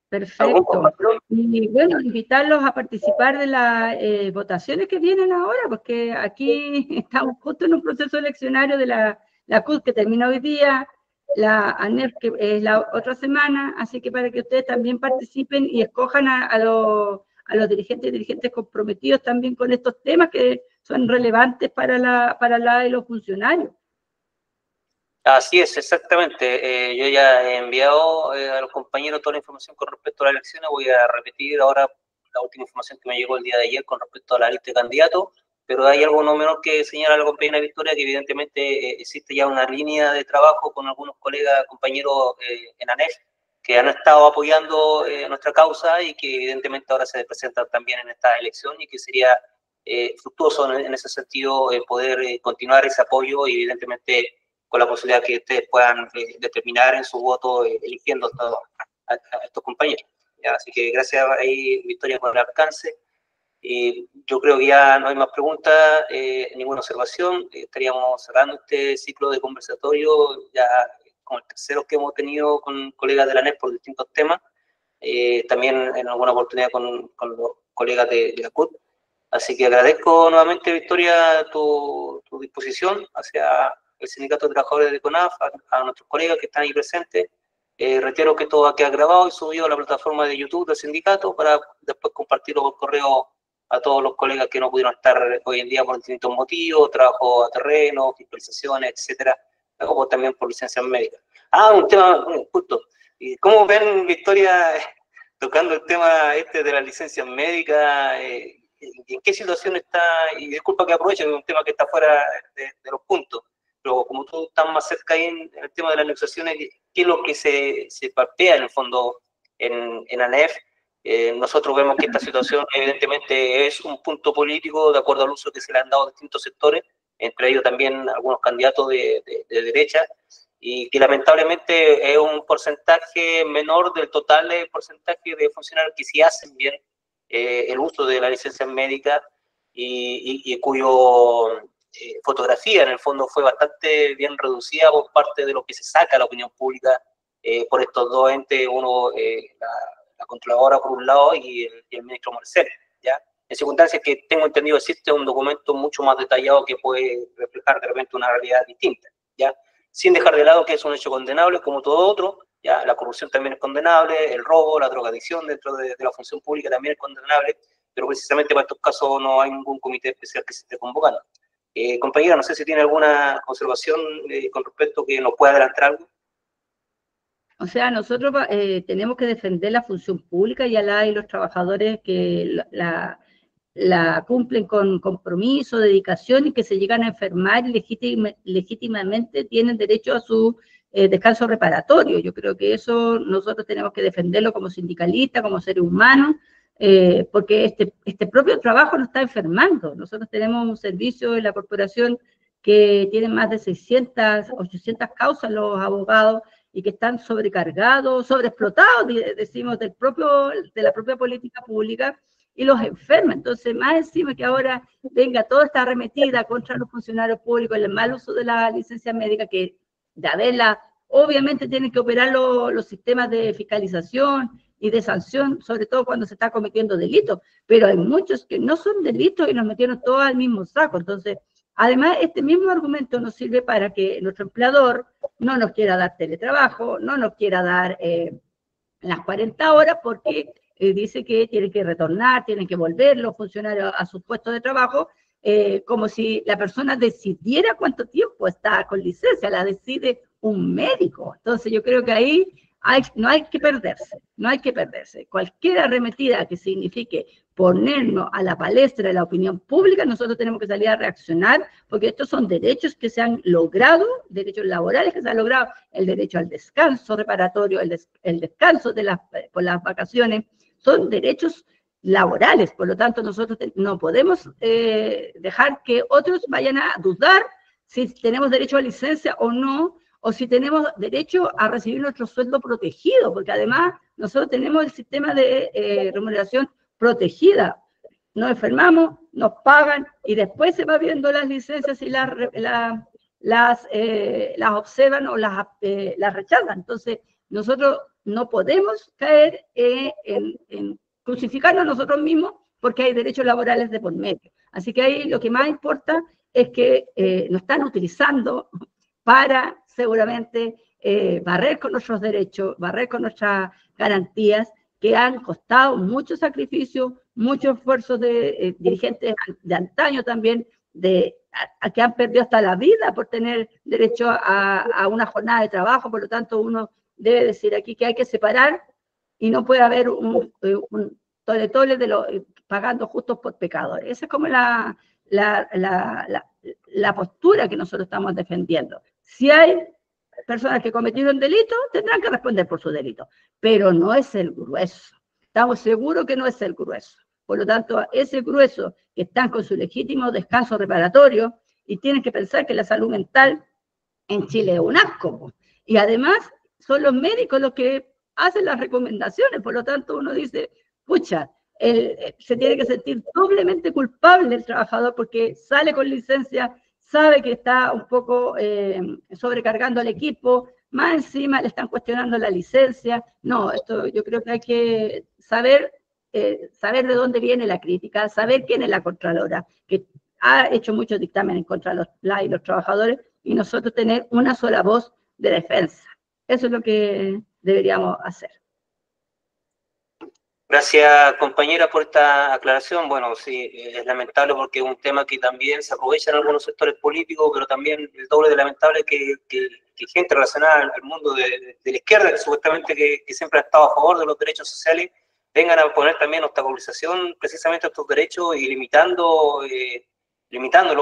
Perfecto. Y bueno, invitarlos a participar de las votaciones que vienen ahora, porque aquí estamos justo en un proceso eleccionario de la CUT que termina hoy día, la ANEF que es la otra semana, así que para que ustedes también participen y escojan a los dirigentes y dirigentes comprometidos también con estos temas que son relevantes para la de los funcionarios. Así es, exactamente. Yo ya he enviado a los compañeros toda la información con respecto a las elecciones. Voy a repetir ahora la última información que me llegó el día de ayer con respecto a la lista de candidatos, pero hay algo no menor que señala la compañera Victoria, que evidentemente existe ya una línea de trabajo con algunos colegas, compañeros en ANEF, que han estado apoyando nuestra causa y que evidentemente ahora se presentan también en esta elección y que sería fructuoso en ese sentido poder continuar ese apoyo y evidentemente con la posibilidad que ustedes puedan determinar en su voto eligiendo a estos compañeros. ¿Ya? Así que gracias ahí, Victoria, por el alcance. Yo creo que ya no hay más preguntas, ninguna observación. Estaríamos cerrando este ciclo de conversatorio, ya con el tercero que hemos tenido con colegas de la NEP por distintos temas, también en alguna oportunidad con los colegas de la CUT. Así que agradezco nuevamente, Victoria, tu disposición hacia el Sindicato de Trabajadores de CONAF, a nuestros colegas que están ahí presentes. Reitero que todo queda grabado y subido a la plataforma de YouTube del sindicato para después compartirlo por correo a todos los colegas que no pudieron estar hoy en día por distintos motivos, trabajo a terreno, fiscalizaciones, etcétera, o también por licencias médicas. Un tema justo. ¿Cómo ven, Victoria, tocando el tema este de las licencias médicas? ¿En qué situación está? Y disculpa que aproveche, es un tema que está fuera de los puntos, pero como tú estás más cerca ahí en el tema de las negociaciones, ¿qué es lo que se palpea en el fondo en ANEF? Nosotros vemos que esta situación evidentemente es un punto político de acuerdo al uso que se le han dado a distintos sectores, entre ellos también algunos candidatos de derecha, y que lamentablemente es un porcentaje menor del total del porcentaje de funcionarios que sí hacen bien el uso de la licencia médica y cuyo fotografía en el fondo fue bastante bien reducida por parte de lo que se saca a la opinión pública por estos dos entes, uno la controladora por un lado y el ministro Marcel, ¿ya? en circunstancias que tengo entendido existe un documento mucho más detallado que puede reflejar de repente una realidad distinta, ¿ya? Sin dejar de lado que es un hecho condenable como todo otro, ¿ya? La corrupción también es condenable, el robo, la drogadicción dentro de la función pública también es condenable, pero precisamente para estos casos no hay ningún comité especial que se esté convocando. Compañera, no sé si tiene alguna observación con respecto que nos pueda adelantar algo. O sea, nosotros tenemos que defender la función pública y a los trabajadores que la cumplen con compromiso, dedicación y que se llegan a enfermar y legítimamente tienen derecho a su descanso reparatorio. Yo creo que eso nosotros tenemos que defenderlo como sindicalistas, como seres humanos, porque este propio trabajo nos está enfermando. Nosotros tenemos un servicio en la corporación que tiene más de 600, 800 causas los abogados y que están sobrecargados, sobreexplotados, decimos, de la propia política pública, y los enferma. Entonces, más encima que ahora venga toda esta arremetida contra los funcionarios públicos, el mal uso de la licencia médica, que de haberla, obviamente tienen que operar los sistemas de fiscalización y de sanción, sobre todo cuando se está cometiendo delitos, pero hay muchos que no son delitos y nos metieron todos al mismo saco. Entonces, además, este mismo argumento nos sirve para que nuestro empleador no nos quiera dar teletrabajo, no nos quiera dar las 40 horas, porque dice que tienen que retornar, tienen que volver los funcionarios a sus puestos de trabajo, como si la persona decidiera cuánto tiempo está con licencia, la decide un médico. Entonces yo creo que ahí no hay que perderse. Cualquier arremetida que signifique ponernos a la palestra de la opinión pública, nosotros tenemos que salir a reaccionar, porque estos son derechos que se han logrado, derechos laborales que se han logrado, el derecho al descanso reparatorio, el descanso por las vacaciones, son derechos laborales. Por lo tanto, nosotros no podemos dejar que otros vayan a dudar si tenemos derecho a licencia o no, o si tenemos derecho a recibir nuestro sueldo protegido, porque además nosotros tenemos el sistema de remuneración protegida. Nos enfermamos, nos pagan y después se va viendo las licencias y las observan o las rechazan. Entonces, nosotros no podemos caer en crucificarnos a nosotros mismos porque hay derechos laborales de por medio. Así que ahí lo que más importa es que nos están utilizando para seguramente barrer con nuestros derechos, barrer con nuestras garantías, que han costado mucho sacrificio, mucho esfuerzo de dirigentes de antaño también, que han perdido hasta la vida por tener derecho a una jornada de trabajo. Por lo tanto, uno debe decir aquí que hay que separar y no puede haber un tole-tole pagando justos por pecadores. Esa es como la postura que nosotros estamos defendiendo. Si hay personas que cometieron delitos, tendrán que responder por su delito, pero no es el grueso. Estamos seguros que no es el grueso. Por lo tanto, ese grueso que están con su legítimo descanso reparatorio y tienen que pensar que la salud mental en Chile es un asco. Y además, son los médicos los que hacen las recomendaciones. Por lo tanto, uno dice, pucha, se tiene que sentir doblemente culpable el trabajador porque sale con licencia, sabe que está un poco sobrecargando al equipo, más encima le están cuestionando la licencia. No, esto yo creo que hay que saber de dónde viene la crítica, saber quién es la Contralora, que ha hecho muchos dictámenes contra los trabajadores, y nosotros tener una sola voz de defensa. Eso es lo que deberíamos hacer. Gracias, compañera, por esta aclaración. Bueno, sí, es lamentable porque es un tema que también se aprovecha en algunos sectores políticos, pero también el doble de lamentable que gente relacionada al mundo de la izquierda, que supuestamente que siempre ha estado a favor de los derechos sociales, vengan a poner también obstaculización precisamente a estos derechos y limitándolo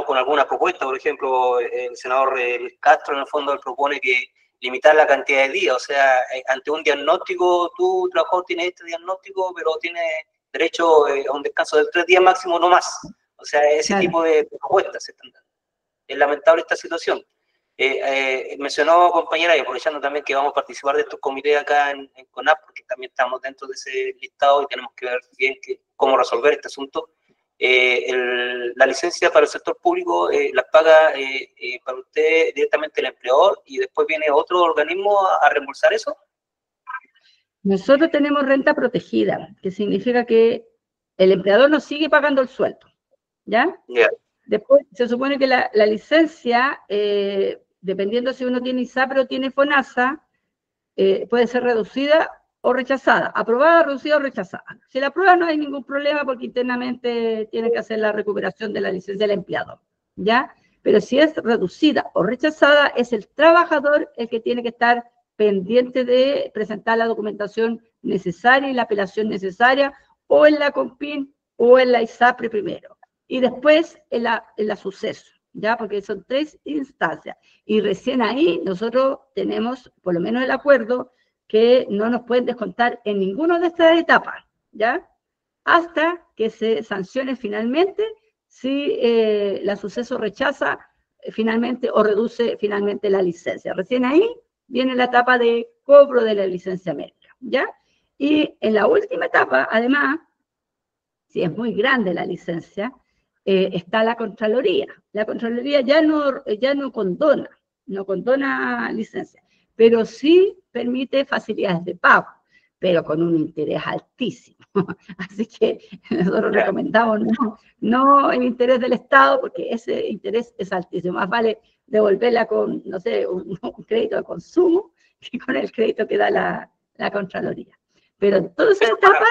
con alguna propuesta. Por ejemplo, el senador Castro en el fondo propone que limitar la cantidad de días, o sea, ante un diagnóstico, tu trabajador tiene este diagnóstico, pero tiene derecho a un descanso de 3 días máximo, no más. O sea, ese tipo de propuestas se están dando. Es lamentable esta situación. Mencionó, compañera, y aprovechando también que vamos a participar de estos comités acá en CONAP, porque también estamos dentro de ese listado y tenemos que ver bien cómo resolver este asunto. La licencia para el sector público las paga para usted directamente el empleador y después viene otro organismo a reembolsar eso. Nosotros tenemos renta protegida, que significa que el empleador nos sigue pagando el sueldo, ¿ya? Ya. Después, se supone que la licencia, dependiendo si uno tiene ISAPRE o tiene FONASA, puede ser reducida o rechazada, aprobada, reducida o rechazada. Si la aprueba no hay ningún problema porque internamente tiene que hacer la recuperación de la licencia del empleador, ¿ya? Pero si es reducida o rechazada, es el trabajador el que tiene que estar pendiente de presentar la documentación necesaria y la apelación necesaria, o en la COMPIN o en la ISAPRE primero, y después en la suceso, ¿ya? Porque son 3 instancias, y recién ahí nosotros tenemos, por lo menos el acuerdo, que no nos pueden descontar en ninguna de estas etapas, ¿ya? Hasta que se sancione finalmente si la suceso rechaza finalmente o reduce finalmente la licencia. Recién ahí viene la etapa de cobro de la licencia médica, ¿ya? Y en la última etapa, además, si es muy grande la licencia, está la Contraloría. La Contraloría ya no condona licencia, pero sí permite facilidades de pago, pero con un interés altísimo. Así que nosotros recomendamos no el interés del Estado, porque ese interés es altísimo. Más vale devolverla con, no sé, un crédito de consumo que con el crédito que da la Contraloría. Pero en toda esa etapa,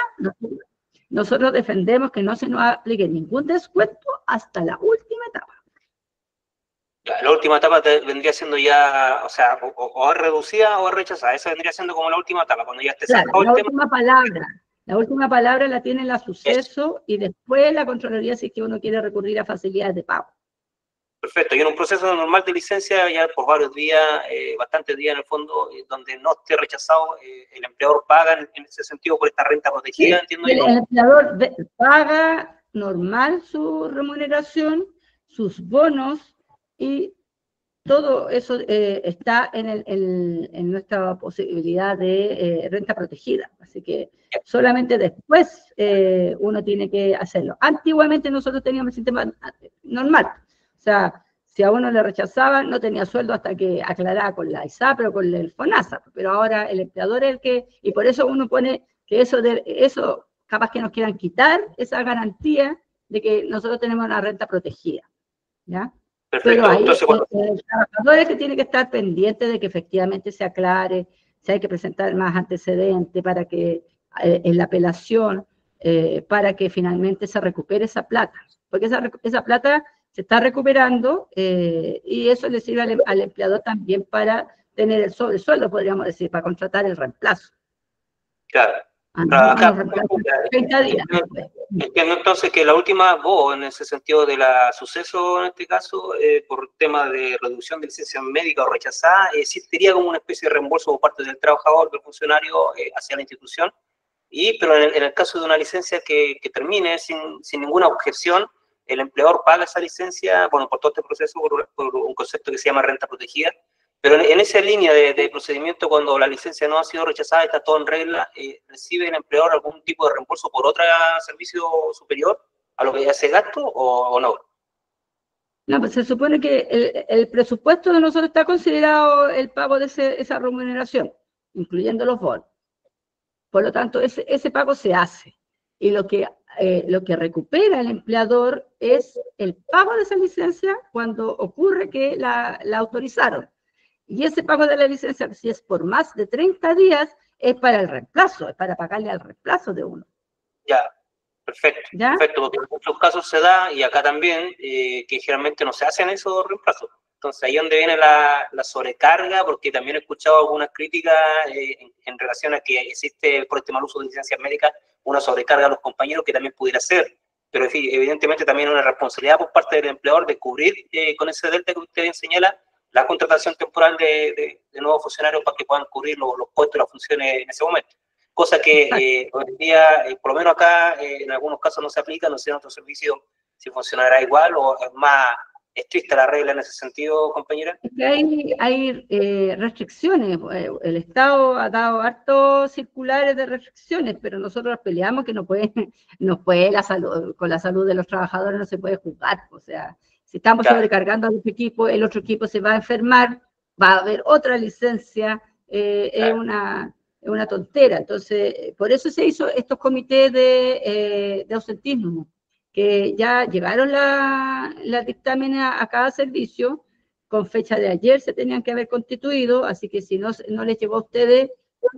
nosotros defendemos que no se nos aplique ningún descuento hasta la última etapa. La última etapa vendría siendo ya, o sea, o es reducida o es rechazada. Esa vendría siendo como la última etapa, cuando ya esté sacado el tema. La última palabra la tiene la suceso y después la Contraloría si es que uno quiere recurrir a facilidades de pago. Perfecto, y en un proceso normal de licencia, ya por varios días, bastantes días en el fondo, donde no esté rechazado, el empleador paga en ese sentido por esta renta protegida, sí, entiendo yo. El empleador paga normal su remuneración, sus bonos, y todo eso está en nuestra posibilidad de renta protegida. Así que solamente después uno tiene que hacerlo. Antiguamente nosotros teníamos el sistema normal. O sea, si a uno le rechazaban, no tenía sueldo hasta que aclaraba con la ISAPRE o con el FONASA. Pero ahora el empleador es el que, y por eso uno pone que eso capaz que nos quieran quitar esa garantía de que nosotros tenemos una renta protegida, ¿ya? Perfecto. Pero ahí Entonces, el trabajador es el que tiene que estar pendiente de que efectivamente se aclare, si hay que presentar más antecedentes para que en la apelación, para que finalmente se recupere esa plata, porque esa plata se está recuperando y eso le sirve al empleador también para tener el sobresueldo, podríamos decir, para contratar el reemplazo. Claro. Entiendo entonces que la última voz, en ese sentido de la suceso, en este caso, por tema de reducción de licencia médica o rechazada, existiría como una especie de reembolso por parte del trabajador, del funcionario, hacia la institución, pero en el caso de una licencia que termine sin ninguna objeción, el empleador paga esa licencia, bueno, por todo este proceso, por un concepto que se llama renta protegida. Pero en esa línea de procedimiento, cuando la licencia no ha sido rechazada, está todo en regla, ¿recibe el empleador algún tipo de reembolso por otro servicio superior a lo que ya se gastó o no? No, pues se supone que el presupuesto de nosotros está considerado el pago de esa remuneración, incluyendo los bonos. Por lo tanto, ese pago se hace. Y lo que recupera el empleador es el pago de esa licencia cuando ocurre que la autorizaron. Y ese pago de la licencia, si es por más de 30 días, es para el reemplazo, es para pagarle al reemplazo de uno. Ya, perfecto. ¿Ya? Perfecto, porque en muchos casos se da, y acá también, que generalmente no se hacen esos reemplazos. Entonces ahí es donde viene la sobrecarga, porque también he escuchado algunas críticas en relación a que existe, por este mal uso de licencias médicas, una sobrecarga a los compañeros que también pudiera ser. Pero evidentemente también una responsabilidad por parte del empleador de cubrir con ese delta que usted bien señala, la contratación temporal de nuevos funcionarios para que puedan cubrir los puestos y las funciones en ese momento. Cosa que hoy en día, por lo menos acá, en algunos casos no se aplica, no sé en otros servicios si funcionará igual o es más estricta la regla en ese sentido, compañera. Es que hay restricciones. El Estado ha dado hartos circulares de restricciones, pero nosotros peleamos que no puede la salud, con la salud de los trabajadores no se puede jugar. O sea, si estamos sobrecargando a los equipos, el otro equipo se va a enfermar, va a haber otra licencia, es es una tontera. Entonces, por eso se hizo estos comités de ausentismo, que ya llegaron las dictámenes a cada servicio, con fecha de ayer se tenían que haber constituido, así que si no les llegó a ustedes,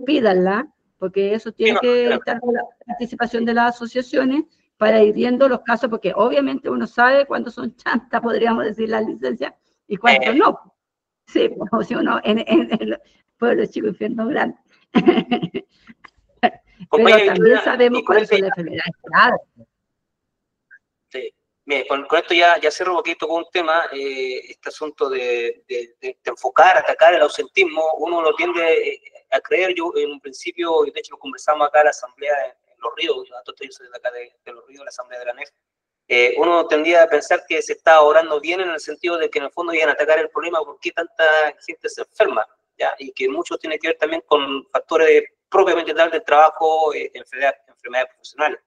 pídanla, porque eso tiene que estar con la participación de las asociaciones para ir viendo los casos, porque obviamente uno sabe cuándo son chantas, podríamos decir, las licencias, y cuántos no. Sí, como si uno en el pueblo chico, infierno grande. Pero también sabemos cuáles son las enfermedades graves. Sí. Bien, con esto ya cierro porque tocó un tema, este asunto de enfocar, atacar el ausentismo. Uno lo tiende a creer, yo en un principio, y de hecho lo conversamos acá en la asamblea en Los Ríos, yo soy de acá de Los Ríos, la asamblea de la NEF, uno tendía a pensar que se estaba obrando bien en el sentido de que en el fondo iban a atacar el problema por qué tanta gente se enferma, ¿ya? Y que mucho tiene que ver también con factores propiamente tal del trabajo, enfermedades profesionales.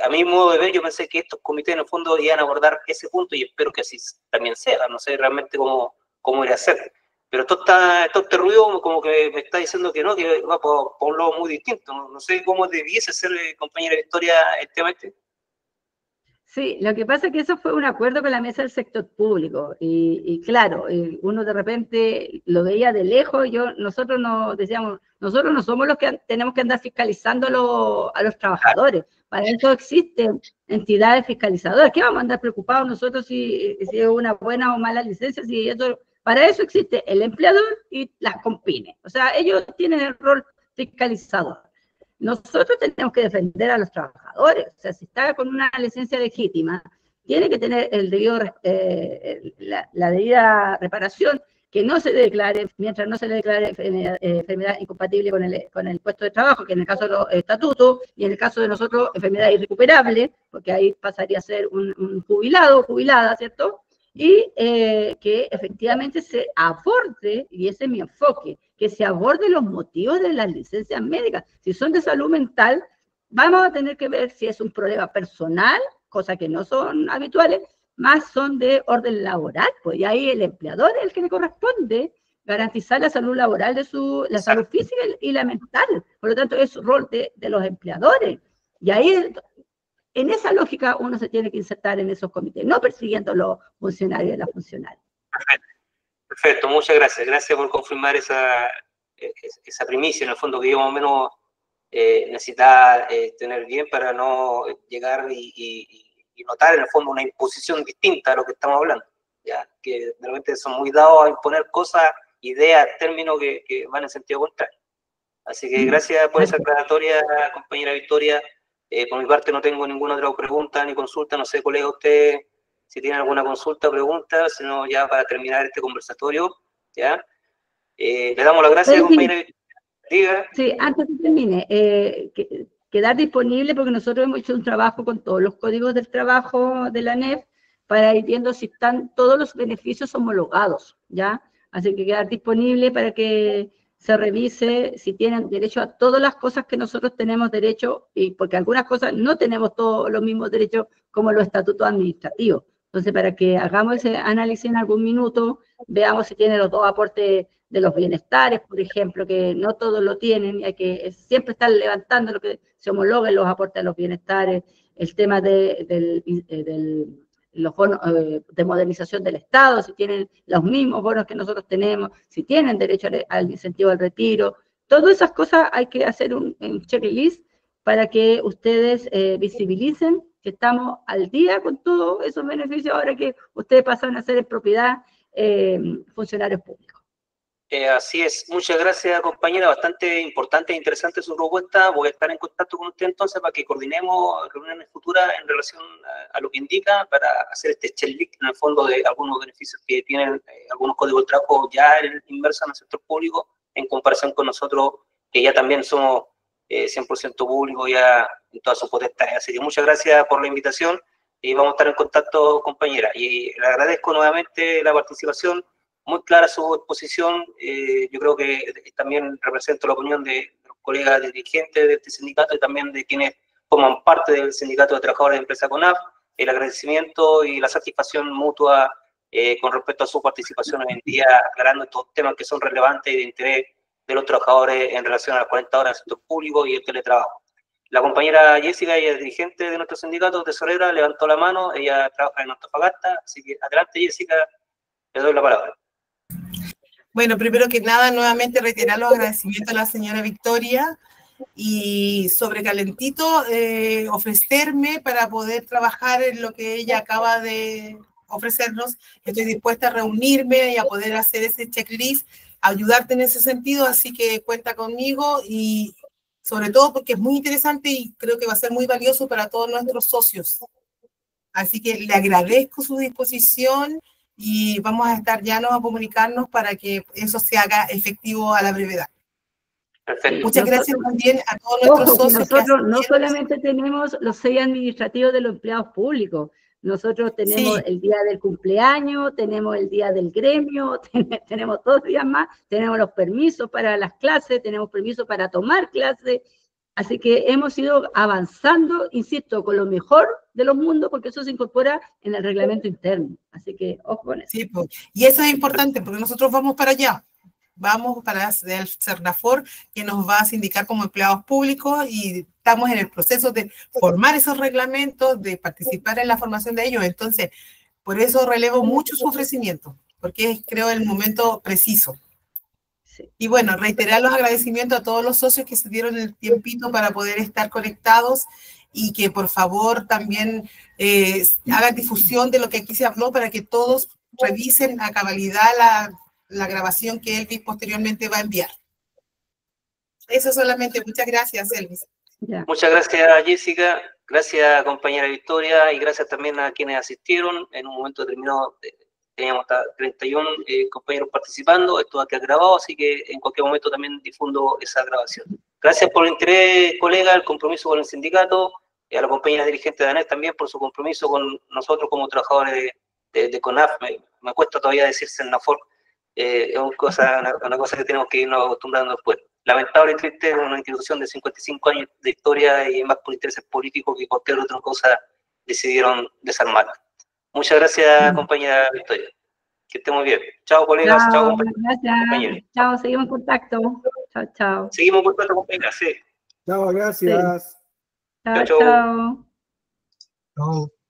A mi modo de ver, yo pensé que estos comités en el fondo iban a abordar ese punto y espero que así también sea. No sé realmente cómo irá a ser. Pero todo este ruido como que me está diciendo que no, que va por un lado muy distinto. No sé cómo debiese ser, compañera Victoria, el tema este. Sí, lo que pasa es que eso fue un acuerdo con la mesa del sector público y claro, uno de repente lo veía de lejos, nosotros no decíamos, nosotros no somos los que tenemos que andar fiscalizando a los trabajadores, para eso existen entidades fiscalizadoras. ¿Qué vamos a andar preocupados nosotros si es una buena o mala licencia? Si eso, para eso existe el empleador y las compines, o sea, ellos tienen el rol fiscalizador. Nosotros tenemos que defender a los trabajadores, o sea, si está con una licencia legítima, tiene que tener la debida reparación, que no se declare, mientras no se le declare enfermedad incompatible con el puesto de trabajo, que en el caso de los estatutos, y en el caso de nosotros, enfermedad irrecuperable, porque ahí pasaría a ser un jubilado o jubilada, ¿cierto? Y que efectivamente se aborde, y ese es mi enfoque, que se aborde los motivos de las licencias médicas. Si son de salud mental, vamos a tener que ver si es un problema personal, cosa que no son habituales, más son de orden laboral, pues y ahí el empleador es el que le corresponde garantizar la salud laboral la salud física y la mental. Por lo tanto, es rol de los empleadores. Y ahí, en esa lógica, uno se tiene que insertar en esos comités, no persiguiendo a los funcionarios y las funcionarias. Perfecto, muchas gracias. Gracias por confirmar esa primicia, en el fondo, que yo más o menos necesitaba tener bien para no llegar y notar, en el fondo, una imposición distinta a lo que estamos hablando, ¿ya? Que realmente son muy dados a imponer cosas, ideas, términos que van en sentido contrario. Así que gracias por esa aclaratoria, compañera Victoria. Por mi parte no tengo ninguna otra pregunta ni consulta. No sé, colega, usted si tiene alguna consulta o pregunta, sino ya para terminar este conversatorio, ¿ya? Le damos las gracias, compañera Victoria. Diga. Sí, antes que termine, quedar disponible porque nosotros hemos hecho un trabajo con todos los códigos del trabajo de la NEF para ir viendo si están todos los beneficios homologados, ¿ya? Así que quedar disponible para que se revise si tienen derecho a todas las cosas que nosotros tenemos derecho, y porque algunas cosas no tenemos todos los mismos derechos como los estatutos administrativos. Entonces, para que hagamos ese análisis en algún minuto, veamos si tiene los dos aportes de los bienestares, por ejemplo, que no todos lo tienen, y hay que siempre estar levantando lo que se homologuen los aportes de los bienestares, el tema de los bonos de modernización del Estado, si tienen los mismos bonos que nosotros tenemos, si tienen derecho al incentivo al retiro. Todas esas cosas hay que hacer un checklist para que ustedes visibilicen que estamos al día con todos esos beneficios ahora que ustedes pasan a ser en propiedad funcionarios públicos. Así es. Muchas gracias, compañera. Bastante importante e interesante su propuesta. Voy a estar en contacto con usted entonces para que coordinemos reuniones futuras en relación a lo que indica, para hacer este checklist en el fondo de algunos beneficios que tienen algunos códigos de trabajo ya inmersos en el sector público, en comparación con nosotros, que ya también somos 100% públicos ya en todas sus potestades. Así que muchas gracias por la invitación y vamos a estar en contacto, compañera. Y le agradezco nuevamente la participación. Muy clara su exposición. Yo creo que también represento la opinión de los colegas dirigentes de este sindicato y también de quienes forman parte del Sindicato de Trabajadores de Empresa CONAF, el agradecimiento y la satisfacción mutua con respecto a su participación hoy en día, aclarando estos temas que son relevantes y de interés de los trabajadores en relación a las 40 horas del sector público y el teletrabajo. La compañera Jessica, ella es dirigente de nuestro sindicato, tesorera, levantó la mano, ella trabaja en Antofagasta, así que adelante Jessica, le doy la palabra. Bueno, primero que nada, nuevamente reiterar los agradecimientos a la señora Victoria y sobre calentito ofrecerme para poder trabajar en lo que ella acaba de ofrecernos. Estoy dispuesta a reunirme y a poder hacer ese checklist, ayudarte en ese sentido, así que cuenta conmigo y sobre todo porque es muy interesante y creo que va a ser muy valioso para todos nuestros socios. Así que le agradezco su disposición y vamos a estar llanos a comunicarnos para que eso se haga efectivo a la brevedad. Perfecto. Muchas gracias también a todos nuestros socios. Nosotros no solamente tenemos los 6 administrativos de los empleados públicos, nosotros tenemos el día del cumpleaños, tenemos el día del gremio, tenemos 2 días más, tenemos los permisos para las clases, tenemos permisos para tomar clases, así que hemos ido avanzando, insisto, con lo mejor de los mundos, porque eso se incorpora en el reglamento interno, así que ojo con eso. Sí, pues, y eso es importante, porque nosotros vamos para allá. Vamos para el CERNAFOR, que nos va a sindicar como empleados públicos y estamos en el proceso de formar esos reglamentos, de participar en la formación de ellos. Entonces, por eso relevo mucho su ofrecimiento, porque es, creo, el momento preciso. Sí. Y bueno, reiterar los agradecimientos a todos los socios que se dieron el tiempito para poder estar conectados y que por favor también hagan difusión de lo que aquí se habló para que todos revisen a cabalidad la grabación que Elvis posteriormente va a enviar. Eso solamente. Muchas gracias, Elvis. Ya. Muchas gracias, Jessica. Gracias, compañera Victoria, y gracias también a quienes asistieron. En un momento determinado teníamos hasta 31 compañeros participando. Esto va a quedar grabado, así que en cualquier momento también difundo esa grabación. Gracias por el interés, colega, el compromiso con el sindicato, y a la compañera dirigente de ANES también por su compromiso con nosotros como trabajadores de CONAF. Me cuesta todavía decir CERNAFOR. Es una cosa que tenemos que irnos acostumbrando después. Lamentable y triste, una institución de 55 años de historia y más por intereses políticos que cualquier otra cosa decidieron desarmarla. Muchas gracias, compañera Victoria. Que esté muy bien. Chao, colegas. Chao, compañeros. Gracias. Chao, seguimos en contacto. Chao, chao. Seguimos en contacto, compañeras, sí. Chao, gracias. Sí. Chao, Chao. chao. Chao.